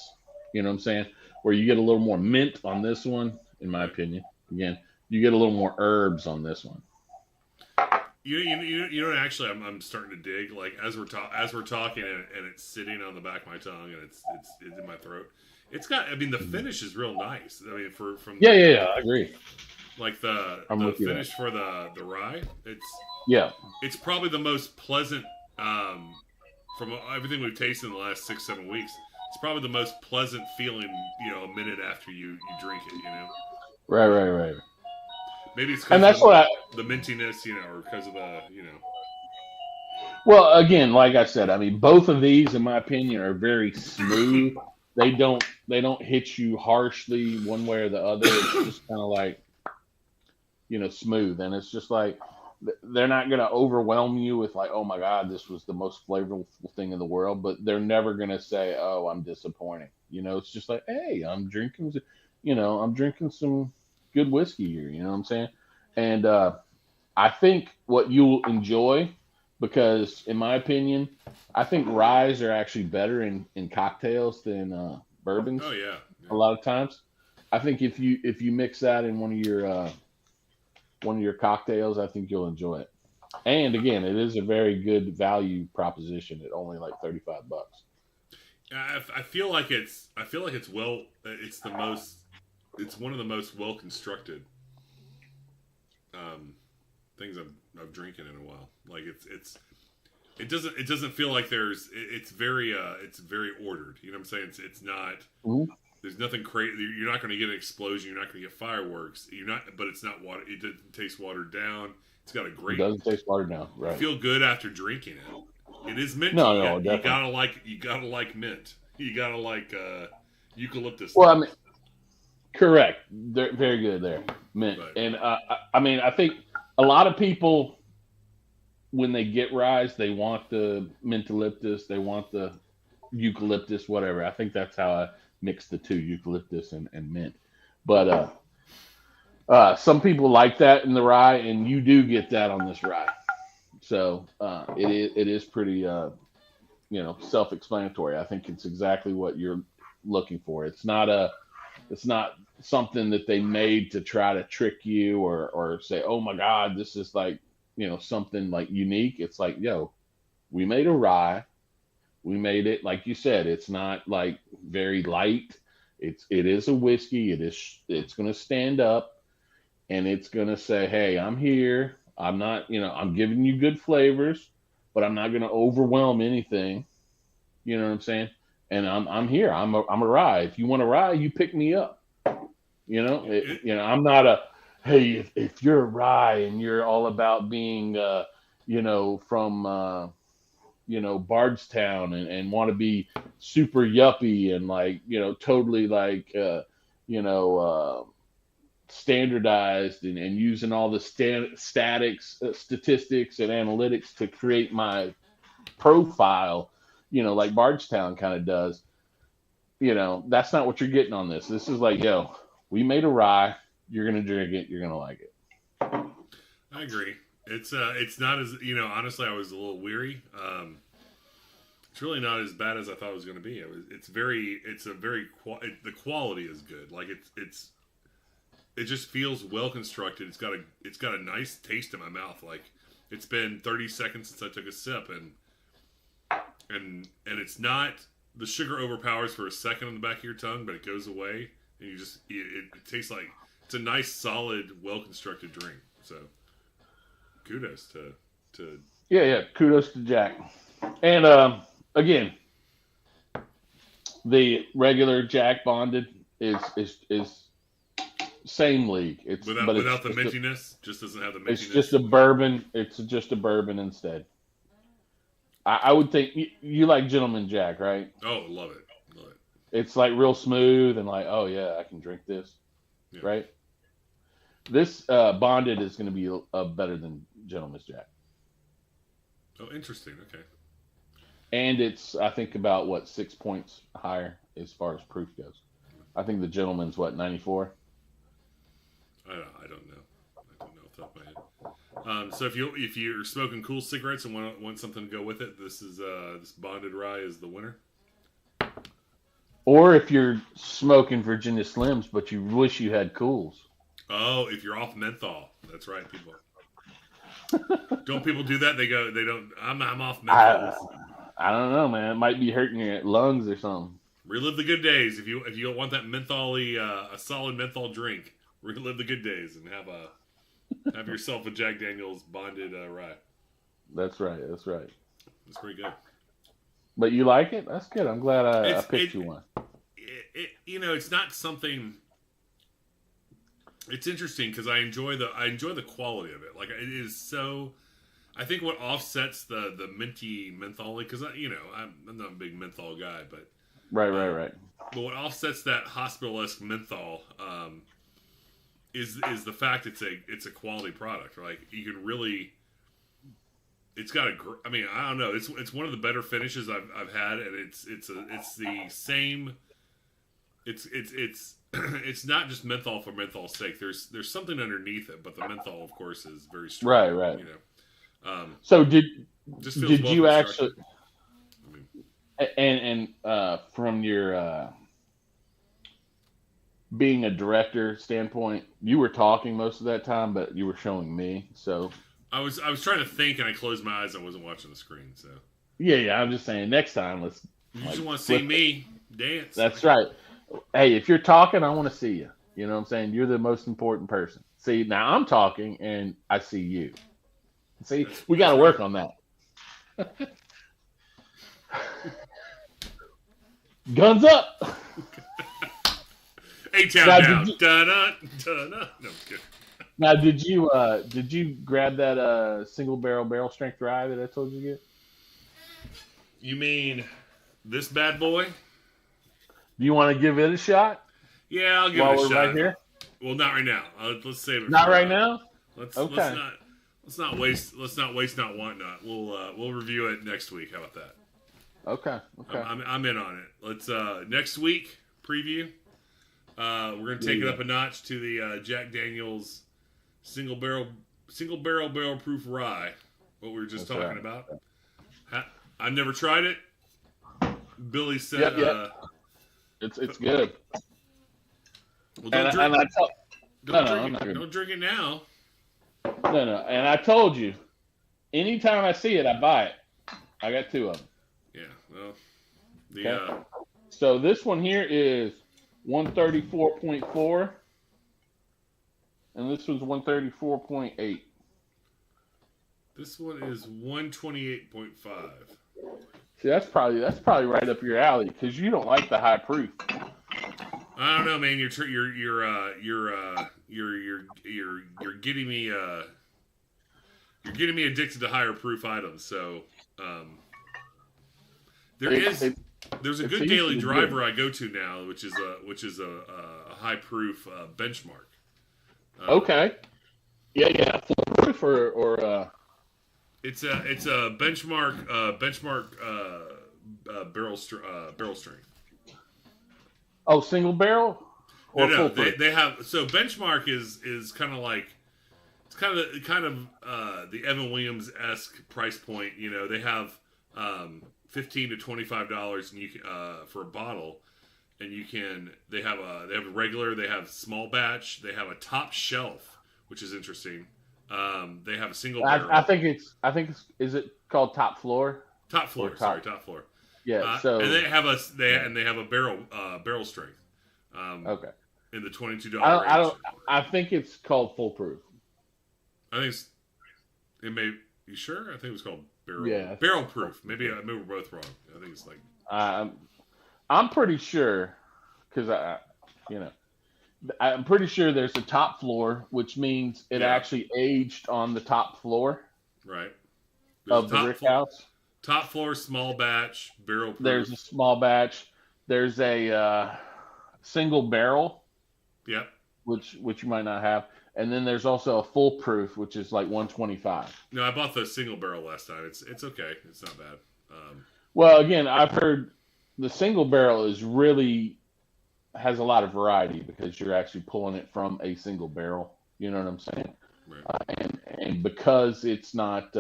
S1: You know what I'm saying? Where you get a little more mint on this one, in my
S2: Right.
S1: opinion. Again, you get a little more herbs on this one.
S2: You know, actually, I'm starting to dig. Like as we're talking, and it's sitting on the back of my tongue, and it's in my throat. It's got. I mean, the
S1: Mhm.
S2: finish is real nice. I mean, from
S1: Yeah,
S2: like
S1: yeah, yeah. I agree. I'm
S2: the
S1: with you there.
S2: finish for the rye.
S1: Yeah.
S2: It's probably the most pleasant from everything we've tasted in the last 6 7 weeks. It's probably the most pleasant feeling. You know, a minute after you drink it. You know,
S1: Right, right, right.
S2: maybe it's
S1: And
S2: because
S1: that's what I.
S2: the mintiness. You know, or because of the you know.
S1: Well, again, like I said, I mean, both of these, in my opinion, are very smooth. They don't hit you harshly one way or the other. It's just kind of like smooth, and it's just like they're not gonna overwhelm you with like, oh my god, this was the most flavorful thing in the world. But they're never gonna say, oh, I'm disappointing. It's just like, hey, I'm drinking some good whiskey here. You know what I'm saying? And I think what you'll enjoy, because in my opinion, I think ryes are actually better in cocktails than
S2: Oh
S1: bourbons
S2: yeah,
S1: a
S2: yeah.
S1: lot of times. I think if you mix that in one of your cocktails, I think you'll enjoy it. And again, it is a very good value proposition at only like $35.
S2: I feel like it's it's the most it's one of the most well constructed um, things I'm drinking in a while. Like it doesn't feel like it's very ordered. You know what I'm saying? It's not
S1: Mhm.
S2: there's nothing crazy. You're not going to get an explosion. You're not going to get fireworks. You're not, but it's not water. It doesn't taste watered down. It's got a
S1: It
S2: great.
S1: doesn't taste watered down,
S2: You
S1: right?
S2: feel good after drinking it. It is minty.
S1: No, no, definitely.
S2: You gotta like mint. You gotta like eucalyptus
S1: Well, I mean,
S2: notes.
S1: correct. They're very good there, mint.
S2: But
S1: And I mean, I think a lot of people when they get ryes, they want the mentholyptus, they want the eucalyptus, whatever. I think that's how I mix the two, eucalyptus and mint. But some people like that in the rye, and you do get that on this rye. So it is pretty self-explanatory. I think it's exactly what you're looking for. It's not something that they made to try to trick you or say, oh my God, this is like something like unique. It's like, yo, we made a rye. We made it like you said. It's not like very light. It is a whiskey. It's gonna stand up and it's gonna say, hey, I'm here. I'm not, I'm giving you good flavors, but I'm not gonna overwhelm anything. You know what I'm saying? And I'm here. I'm a rye. If you want a rye, you pick me up. I'm not a hey. If you're a rye and you're all about being from Bardstown and want to be super yuppie and like totally like you know uh, standardized and using all the statics, statistics and analytics to create my profile, like Bardstown kind of does. That's not what you're getting on this. This is like, yo, we made a rye. You're gonna drink it. You're gonna like it.
S2: I agree. It's not as you know. Honestly, I was a little weary. It's really not as bad as I thought it was going to be. It's very. It's a very. The quality is good. Like it just feels well constructed. It's got a nice taste in my mouth. Like it's been 30 seconds since I took a sip, and it's not the sugar overpowers for a second on the back of your tongue, but it goes away, and it tastes like it's a nice, solid, well constructed drink. So kudos to
S1: Yeah, yeah. Kudos to Jack. And again, the regular Jack Bonded is same league. But
S2: without the mintiness. Just doesn't have the
S1: it's just
S2: mintiness.
S1: a bourbon. It's just a bourbon instead. I would think you like Gentleman Jack, right?
S2: Oh, love it, love it.
S1: It's like real smooth and like, oh yeah, I can drink this,
S2: Yeah.
S1: right? This Bonded is going to be better than Gentleman's Jack,
S2: Oh, interesting. Okay.
S1: and it's I think about what 6 points higher as far as proof goes. I think the Gentleman's what 94.
S2: I don't know. I don't know. the top of my head. So if you're smoking cool cigarettes and want something to go with it, this Bonded Rye is the winner.
S1: Or if you're smoking Virginia Slims, but you wish you had cools.
S2: Oh, if you're off menthol, that's right, people. Don't people do that? They don't. I'm off menthol.
S1: I don't know, man. It might be hurting your lungs or something.
S2: Relive the good days. If you don't want that mentholy, a solid menthol drink, relive the good days and have yourself a Jack Daniels Bonded Rye.
S1: That's right. That's right.
S2: It's pretty good.
S1: But you like it? That's good. I'm glad I picked you one.
S2: It's not something. It's interesting because I enjoy the quality of it. Like it is so. I think what offsets the minty menthol, because I'm not a big menthol guy, but
S1: right.
S2: But what offsets that hospital-esque menthol is the fact it's a quality product. Like you can really. It's got I mean, I don't know. It's one of the better finishes I've had, and it's the same. It's not just menthol for menthol's sake. There's something underneath it, but the menthol, of course, is very strong.
S1: Right.
S2: So
S1: did
S2: well
S1: you actually? And from your being a director standpoint, you were talking most of that time, but you were showing me. So
S2: I was trying to think, and I closed my eyes. I wasn't watching the screen. So
S1: yeah. I'm just saying. Next time, let's.
S2: You just want to see me dance.
S1: That's right. Hey, if you're talking, I want to see you. You know what I'm saying? You're the most important person. See, now I'm talking, and I see you. See, we got to work on that. Guns up.
S2: A-Town down. Da-da. No, good.
S1: Now, did you grab that single barrel strength rye that I told you to get?
S2: You mean this bad boy?
S1: Do you want to give it a shot?
S2: Yeah, I'll give it a shot.
S1: Right here?
S2: Well, not right now. Let's save it.
S1: Not right now.
S2: Let's not waste. Let's not waste. Not want not. We'll review it next week. How about that?
S1: Okay.
S2: I'm in on it. Let's next week preview. We're gonna take it up a notch to the Jack Daniels single barrel proof rye. What we were just talking about. I've never tried it. Billy said.
S1: Yep. It's good.
S2: Well, don't drink it now.
S1: No. And I told you, anytime I see it, I buy it. I got 2 of them.
S2: Yeah. Well,
S1: So this one here is 134.4, and this one's 134.8.
S2: This one is 128.5.
S1: See, that's probably right up your alley because you don't like the high proof.
S2: I don't know, man. You're getting me addicted to higher proof items. So there's a good daily driver I go to now, which is a high proof benchmark.
S1: Okay. Yeah. Full proof or
S2: It's a benchmark barrel strength.
S1: Oh, single barrel? Or
S2: no,
S1: full
S2: they have. So benchmark is kind of like it's kind of the Evan Williams-esque price point. You know, they have $15 to $25 and you can, for a bottle, and they have a regular, they have small batch, they have a top shelf, which is interesting. They have a single barrel.
S1: I think it's is it called top floor?
S2: Top floor. Top floor.
S1: Yeah.
S2: And they have a barrel strength.
S1: Okay.
S2: In the $22 range.
S1: I think it's called full proof.
S2: I think it may. You sure? I think it was called barrel.
S1: Yeah.
S2: Barrel proof. Maybe we're both wrong. I think it's like.
S1: I'm pretty sure because I'm pretty sure there's a top floor, which means it actually aged on the top floor.
S2: Right.
S1: Of the brick house.
S2: Top floor, small batch, barrel proof.
S1: There's a small batch. There's a single barrel.
S2: Yep.
S1: Which you might not have. And then there's also a full proof, which is like 125.
S2: No, I bought the single barrel last time. It's okay. It's not bad.
S1: Well, again, I've heard the single barrel has a lot of variety because you're actually pulling it from a single barrel. You know what I'm saying?
S2: Right.
S1: And because it's not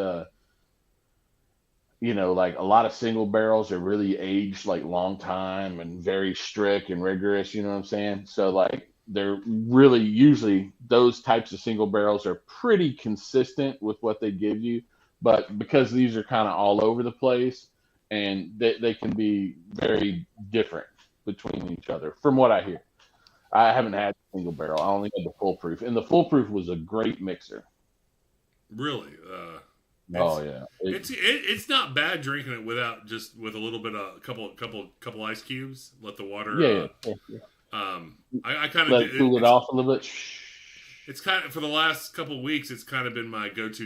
S1: like a lot of single barrels are really aged like long time and very strict and rigorous, you know what I'm saying? So like they're really usually those types of single barrels are pretty consistent with what they give you. But because these are kind of all over the place and they can be very different between each other, from what I hear. I haven't had single barrel. I only had the full proof. And the full proof was a great mixer.
S2: Really,
S1: Oh
S2: it's
S1: yeah.
S2: it's not bad drinking it without just with a little bit of couple ice cubes. Let the water.
S1: Yeah, yeah, yeah.
S2: I kind of
S1: Let it cool it off a little bit. Shh.
S2: it's kind of for the last couple weeks. It's kind of been my go-to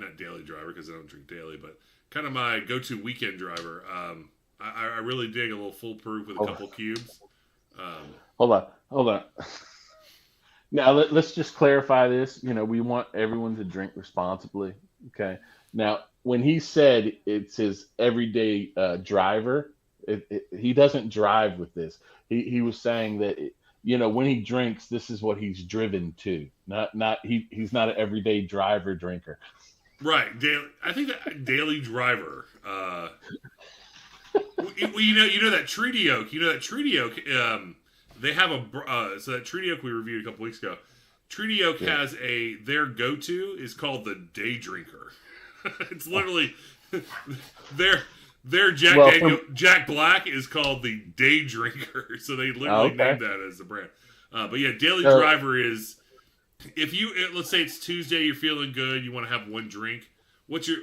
S2: not daily driver because I don't drink daily, but kind of my go-to weekend driver. I really dig a little full proof with a couple cubes.
S1: Hold on. Now let's just clarify this. We want everyone to drink responsibly. Okay. Now, when he said it's his everyday driver, he doesn't drive with this. He was saying that when he drinks, this is what he's driven to. Not he's not an everyday driver drinker.
S2: Right, daily. I think that daily driver. You know that treaty oak. You know that treaty oak. They have so that treaty oak we reviewed a couple weeks ago. Treaty oak has their go-to is called the day drinker. It's literally their Jack Black is called the day drinker. So they literally named that as the brand. But yeah, daily driver is if you let's say it's Tuesday, you're feeling good, you want to have one drink. What's your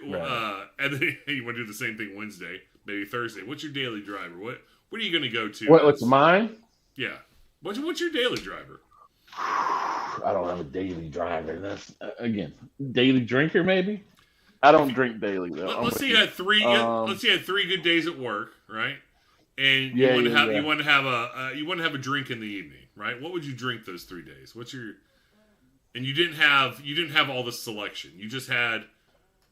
S2: and then you want to do the same thing Wednesday, maybe Thursday. What's your daily driver? What are you going to go to?
S1: What's mine?
S2: Yeah. What's your daily driver?
S1: I don't have a daily driver. That's again daily drinker maybe. I don't drink daily though.
S2: Let's say you had three. Let's say you had 3 good days at work, right? And you want to have a drink in the evening, right? What would you drink those 3 days? What's your and you didn't have all the selection. You just had,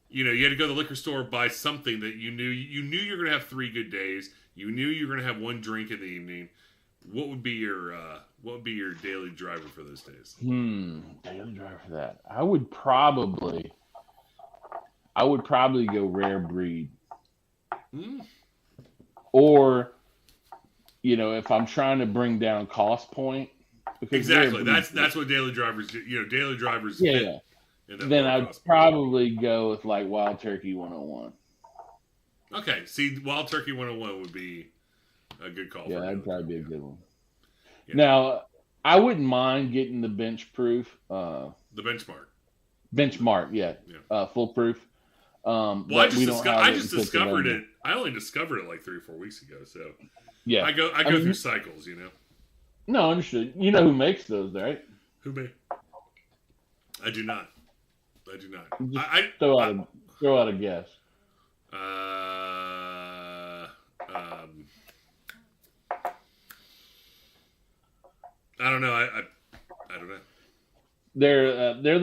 S2: you had to go to the liquor store, buy something that you knew you were gonna have 3 good days. You knew you were gonna have one drink in the evening. What would be your daily driver for those days?
S1: Daily driver for that. I would probably go rare breed. Or if I'm trying to bring down cost point.
S2: Exactly. That's what daily drivers do. Daily drivers.
S1: Yeah. Then I'd probably go with like Wild Turkey 101.
S2: Okay. See, Wild Turkey 101 would be a good call.
S1: Yeah, that'd probably be a good one. Yeah. Now, I wouldn't mind getting the bench proof.
S2: The benchmark.
S1: Benchmark, yeah. Full proof.
S2: Well, I just discovered it. I only discovered it like 3 or 4 weeks ago. So
S1: yeah,
S2: I go through cycles.
S1: No, understood. You know who makes those, right?
S2: Who made? I do not.
S1: Throw out a guess.
S2: I don't know. I don't know.
S1: They're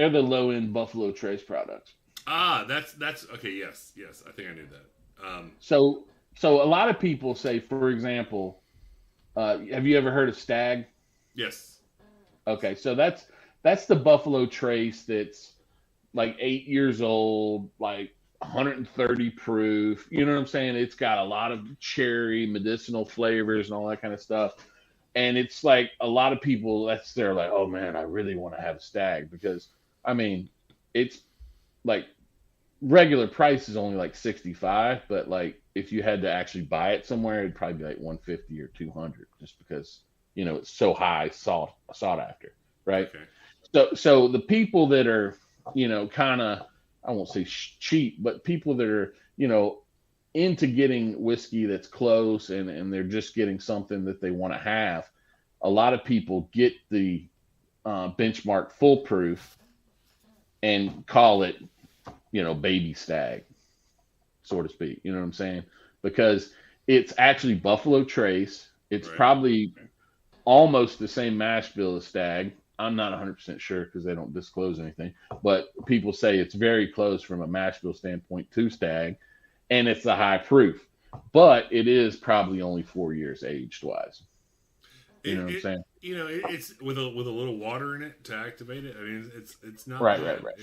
S1: the low end Buffalo Trace products.
S2: That's okay. Yes. I think I knew that.
S1: So a lot of people say, for example, have you ever heard of Stag?
S2: Yes.
S1: Okay, so that's the Buffalo Trace that's like 8 years old, like 130 proof. You know what I'm saying? It's got a lot of cherry, medicinal flavors, and all that kind of stuff. And it's like a lot of people, they're like, oh man, I really want to have a Stag because, I mean, it's like regular price is only like 65, but like if you had to actually buy it somewhere, it'd probably be like 150 or 200 just because, it's so high sought after, right?
S2: Okay.
S1: So the people that are, kind of, I won't say cheap, but people that are, into getting whiskey that's close and they're just getting something that they want to have. A lot of people get the benchmark full proof and call it, baby Stag, so to speak. You know what I'm saying? Because it's actually Buffalo Trace. It's probably almost the same mash bill as Stag. I'm not 100% sure because they don't disclose anything, but people say it's very close from a mash bill standpoint to Stag. And it's a high proof, but it is probably only 4 years aged wise. You know what I'm
S2: it
S1: saying?
S2: it's with a little water in it to activate it. I mean, it's not
S1: Right, right,
S2: bad.
S1: right.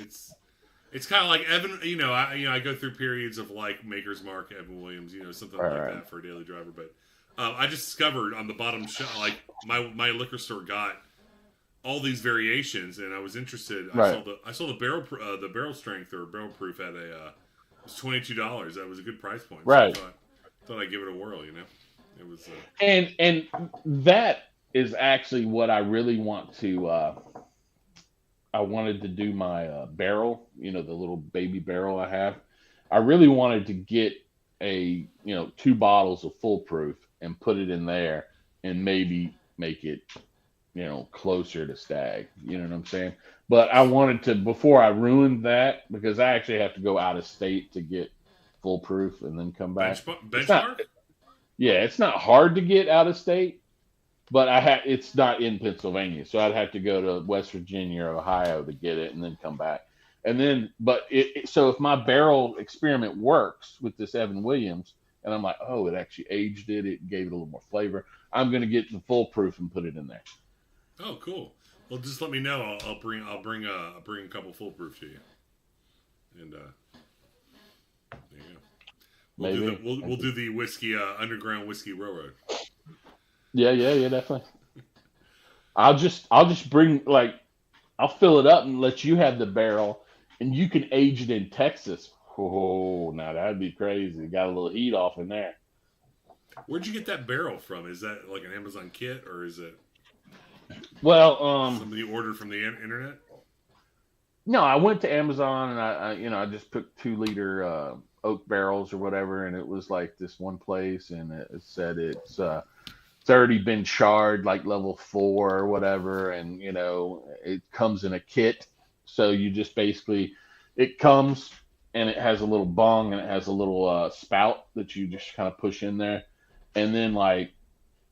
S2: It's kind of like Evan. I go through periods of like Maker's Mark, Evan Williams, something
S1: Right,
S2: like
S1: right,
S2: that for a daily driver. But I just discovered on the bottom shelf, like my liquor store got all these variations, and I was interested.
S1: right,
S2: I saw the barrel strength or barrel proof at it was $22. That was a good price point. So I
S1: right.
S2: thought I'd give it a whirl. It was
S1: And that is actually what I really want to. I wanted to do my barrel, the little baby barrel I have. I really wanted to get two bottles of full proof and put it in there and maybe make it, closer to stag. You know what I'm saying? But I wanted to, before I ruined that, because I actually have to go out of state to get full proof and then come back. It's not,
S2: benchmark.
S1: yeah, it's not hard to get out of state, but it's not in Pennsylvania, so I'd have to go to West Virginia or Ohio to get it and then come back. And then, but so if my barrel experiment works with this Evan Williams, and I'm like, oh, it actually aged it, it gave it a little more flavor, I'm going to get the full proof and put it in there.
S2: Oh, cool. Well, just let me know. I'll bring a couple foolproof to you, and there you go.
S1: Maybe.
S2: We'll do the whiskey underground whiskey railroad.
S1: Yeah, yeah, yeah, definitely. I'll just bring, like, I'll fill it up and let you have the barrel, and you can age it in Texas. Oh, now that'd be crazy. Got a little heat off in there.
S2: Where'd you get that barrel from? Is that like an Amazon kit, or is it
S1: Well,
S2: somebody ordered from the internet?
S1: no, I went to Amazon and I just took 2 liter oak barrels or whatever, and it was like this one place, and it said it's already been charred like level 4 or whatever, and it comes in a kit, so you just basically it comes and it has a little bung and it has a little spout that you just kind of push in there, and then like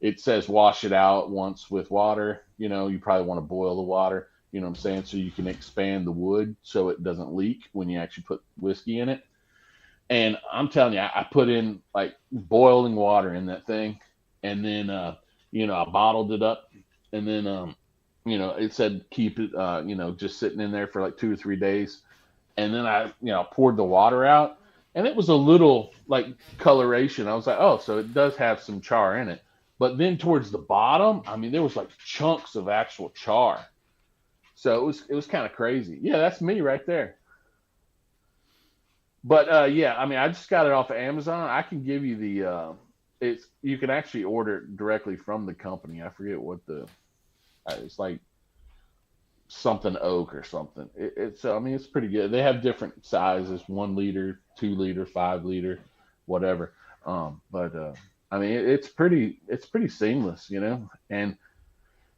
S1: it says wash it out once with water. You probably want to boil the water. You know what I'm saying? So you can expand the wood so it doesn't leak when you actually put whiskey in it. And I'm telling you, I put in like boiling water in that thing, and then I bottled it up, and then it said keep it just sitting in there for like 2 or 3 days, and then I poured the water out, and it was a little like coloration. I was like, oh, so it does have some char in it. But then towards the bottom, I mean, there was like chunks of actual char. So it was kind of crazy. Yeah, that's me right there. But yeah, I mean, I just got it off of Amazon. I can give you the it's you can actually order it directly from the company. I forget what it's like something oak or something. It's I mean, it's pretty good. They have different sizes: 1 liter, 2 liter, 5 liter, whatever. But I mean, it's pretty seamless. And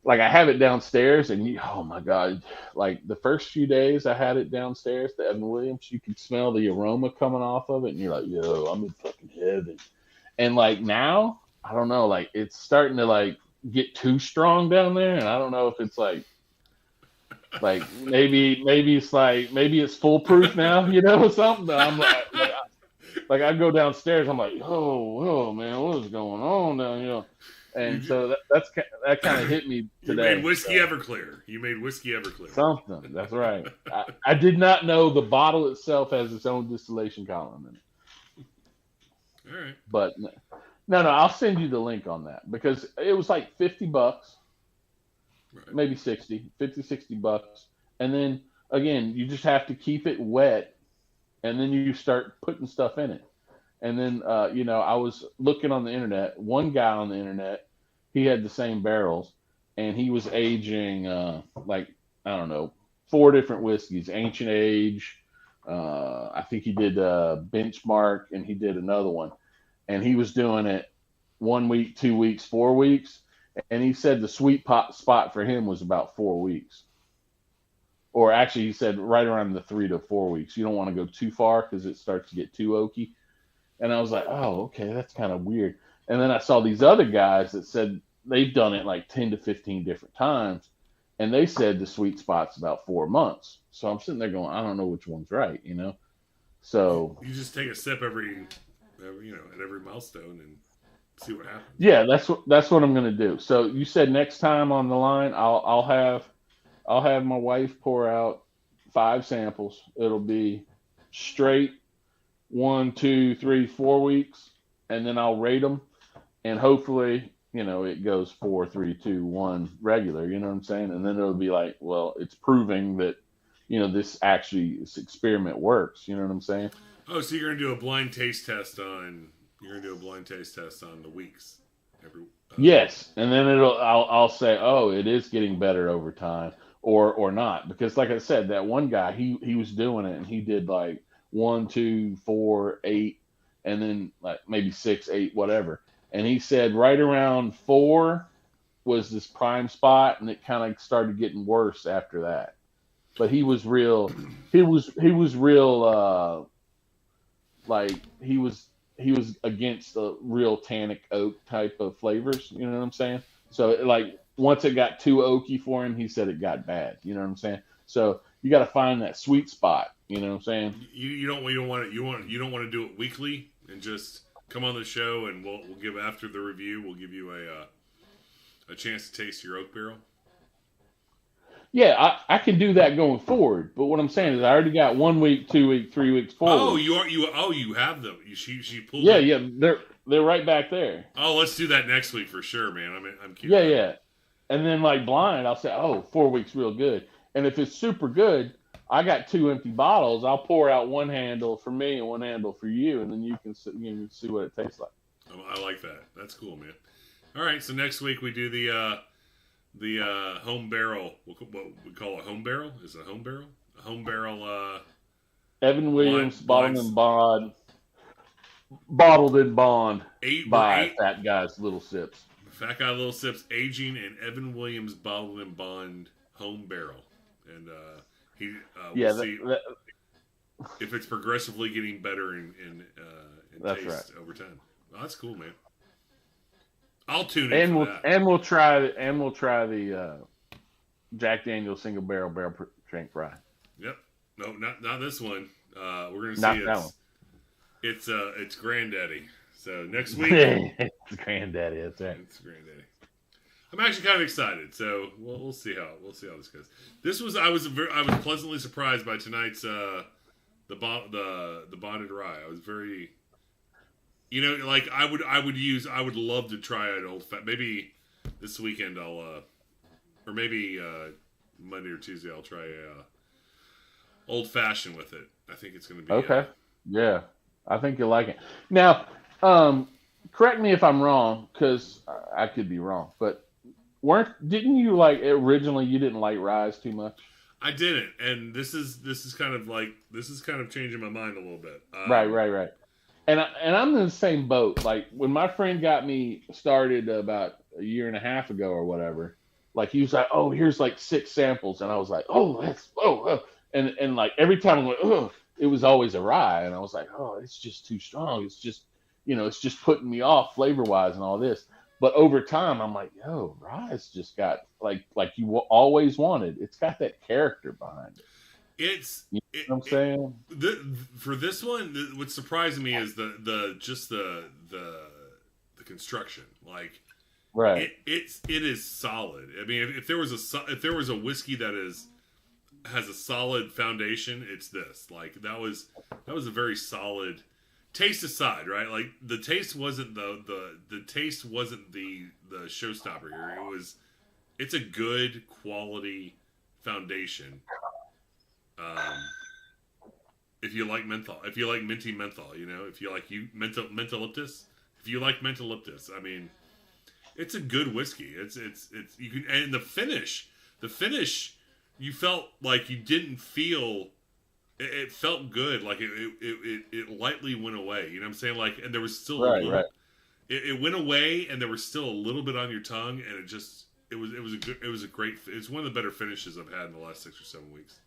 S1: like I have it downstairs, and oh my god, like the first few days I had it downstairs, the Evan Williams, you could smell the aroma coming off of it, and you're like, yo, I'm in fucking heaven. And like now, I don't know, like it's starting to like get too strong down there, and I don't know if it's like maybe it's foolproof now, something. But I'm like I go downstairs, I'm like, oh man, what is going on down here? And
S2: You
S1: so that kind of hit me
S2: you made
S1: today.
S2: whiskey
S1: So
S2: Everclear. You made whiskey Everclear.
S1: something, that's right. I did not know the bottle itself has its own distillation column in it.
S2: All right.
S1: But no, I'll send you the link on that because it was like $50,
S2: Right.
S1: maybe 60, $50, $60. And then again, you just have to keep it wet, and then you start putting stuff in it. And then, I was looking on the internet. One guy on the internet, he had the same barrels, and he was aging like I don't know, 4 different whiskeys: Ancient Age. I think he did Benchmark, and he did another one. And he was doing it 1 week, 2 weeks, 4 weeks, and he said the sweet spot for him was about 4 weeks. Or actually, he said right around the 3 to 4 weeks. You don't want to go too far because it starts to get too oaky. And I was like, oh, okay, that's kind of weird. And then I saw these other guys that said they've done it like 10 to 15 different times. And they said the sweet spot's about 4 months. So I'm sitting there going, I don't know which one's right. So,
S2: You just take a sip every at every milestone, and See what happens.
S1: Yeah, that's what I'm gonna do. So you said next time on the line, I'll have my wife pour out 5 samples. It'll be straight 1, 2, 3, 4 weeks, and then I'll rate them, and hopefully, it goes 4, 3, 2, 1 regular. You know what I'm saying? And then it'll be like, well, it's proving that this experiment works. You know what I'm saying?
S2: Oh, so you're gonna do a blind taste test on the weeks every.
S1: Yes, and then I'll say, oh, it is getting better over time, or not, because like I said, that one guy, he was doing it, and he did like 1, 2, 4, 8, and then like maybe 6, 8, whatever, and he said right around 4 was this prime spot, and it kind of started getting worse after that. But he was real, like he was against the real tannic oak type of flavors. You know what I'm saying? So like once it got too oaky for him, he said it got bad. You know what I'm saying? So you got to find that sweet spot. You know what I'm saying?
S2: You don't want to do it weekly and just come on the show and we'll give after the review. We'll give you a chance to taste your oak barrel.
S1: Yeah, I can do that going forward. But what I'm saying is I already got 1 week, 2 week, 3 weeks, four
S2: Oh,
S1: weeks.
S2: you have them. She pulled
S1: Yeah,
S2: it.
S1: yeah, they're right back there.
S2: Oh, let's do that next week for sure, man. I'm
S1: Yeah,
S2: curious.
S1: yeah. And then like blind, I'll say, oh, 4 weeks real good. And if it's super good, I got 2 empty bottles. I'll pour out one handle for me and one handle for you, and then you can see what it tastes like.
S2: I like that. That's cool, man. All right, so next week we do the home barrel. What we call a home barrel? Is it a home barrel? A home barrel.
S1: Evan Williams,
S2: Blinds.
S1: bottled in bond
S2: We're
S1: by Fat Guy's Little Sips.
S2: Fat Guy Little Sips aging and Evan Williams bottled and bond home barrel, and we'll
S1: Yeah,
S2: see if it's progressively getting better in
S1: that's
S2: taste
S1: right.
S2: over time. Well, that's cool, man. I'll tune in
S1: And
S2: for
S1: we'll
S2: that.
S1: and we'll try the Jack Daniels single barrel strength rye.
S2: Yep. No, not this one. We're gonna see
S1: Not that one.
S2: it's Granddaddy. So next week
S1: It's granddaddy. That's right.
S2: it's Granddaddy. I'm actually kind of excited. So we'll see how this goes. This was I was pleasantly surprised by tonight's the bonded rye. I was very like I would love to try an old fat. Maybe this weekend I'll or maybe Monday or Tuesday I'll try a old fashioned with it. I think it's going to be
S1: Okay. Yeah, I think you'll like it. Now, correct me if I'm wrong, because I could be wrong, but didn't you like originally you didn't like ryes too much?
S2: I didn't, and this is kind of changing my mind a little bit.
S1: Right, right, right. And I'm in the same boat. Like when my friend got me started about a year and a half ago or whatever, like he was like, "Oh, here's like 6 samples," and I was like, "Oh, that's and like every time I'm like, oh, it was always a rye, and I was like, "Oh, it's just too strong. It's just putting me off flavor wise and all this." But over time, I'm like, "Yo, rye's just got like you always wanted. It's got that character behind it."
S2: It's
S1: You
S2: it,
S1: know what I'm
S2: it
S1: saying?
S2: for this one. What's surprising me is the construction. Like
S1: Right.
S2: it is solid. I mean, if there was a whiskey that has a solid foundation, it's this. Like that was a very solid taste aside, right? Like the taste wasn't the taste wasn't the showstopper here. It's a good quality foundation. Um, if you like menthol, if you like minty menthol, if you like mentholyptus, if you like mentholyptus, I mean, it's a good whiskey. It's you can and the finish, you felt like you didn't feel. It felt good, like it lightly went away. You know what I'm saying? Like, and there was still a
S1: Right.
S2: little.
S1: Right.
S2: It went away, and there was still a little bit on your tongue, and it was a great. It's one of the better finishes I've had in the last 6 or 7 weeks.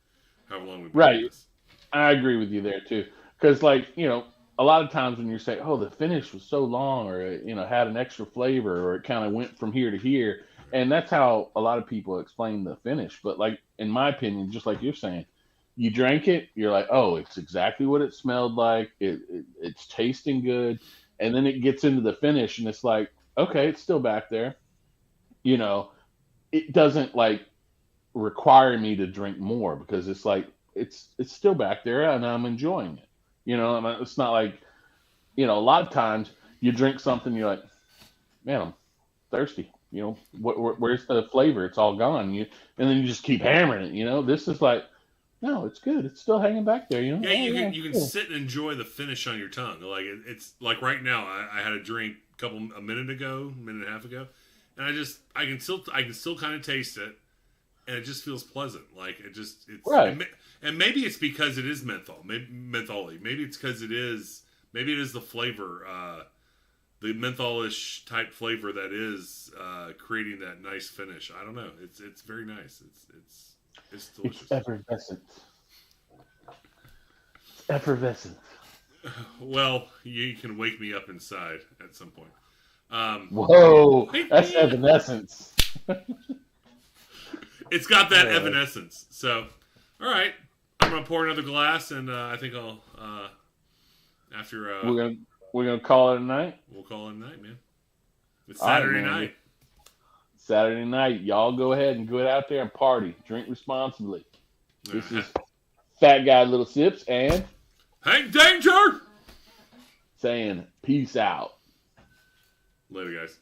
S2: However long we've been doing
S1: Right.
S2: this.
S1: I agree with you there too, because like a lot of times when you say, "Oh, the finish was so long," or had an extra flavor, or it kind of went from here to here, and that's how a lot of people explain the finish. But like in my opinion, just like you're saying, you drank it, you're like, "Oh, it's exactly what it smelled like. It's tasting good," and then it gets into the finish, and it's like, okay, it's still back there. You know, it doesn't like require me to drink more because it's like it's still back there, and I'm enjoying it. It's not like a lot of times you drink something, you're like, man, I'm thirsty. Where's the flavor? It's all gone. And then you just keep hammering it. This is like, no, it's good. It's still hanging back there.
S2: Yeah,
S1: Oh yeah,
S2: you can
S1: cool.
S2: sit and enjoy the finish on your tongue. Like it's like right now, I had a drink a minute and a half ago, and I can still kind of taste it, and it just feels pleasant. Like
S1: Right.
S2: and maybe it's because it is mentholy. Maybe it is the flavor, the mentholish type flavor that is creating that nice finish. I don't know. It's very nice. It's delicious.
S1: It's effervescent. It's effervescent.
S2: Well, you can wake me up inside at some point.
S1: Whoa, that's evanescence.
S2: It's got that evanescence. So, all right, I'm gonna pour another glass, and I think I'll after
S1: We're gonna call it a night.
S2: we'll call it a night, man. It's
S1: All right,
S2: Saturday
S1: man.
S2: night.
S1: Saturday night, y'all go ahead and go out there and party. Drink responsibly. This is Fat Guy Little Sips and
S2: Hank Danger.
S1: saying peace out.
S2: Later, guys.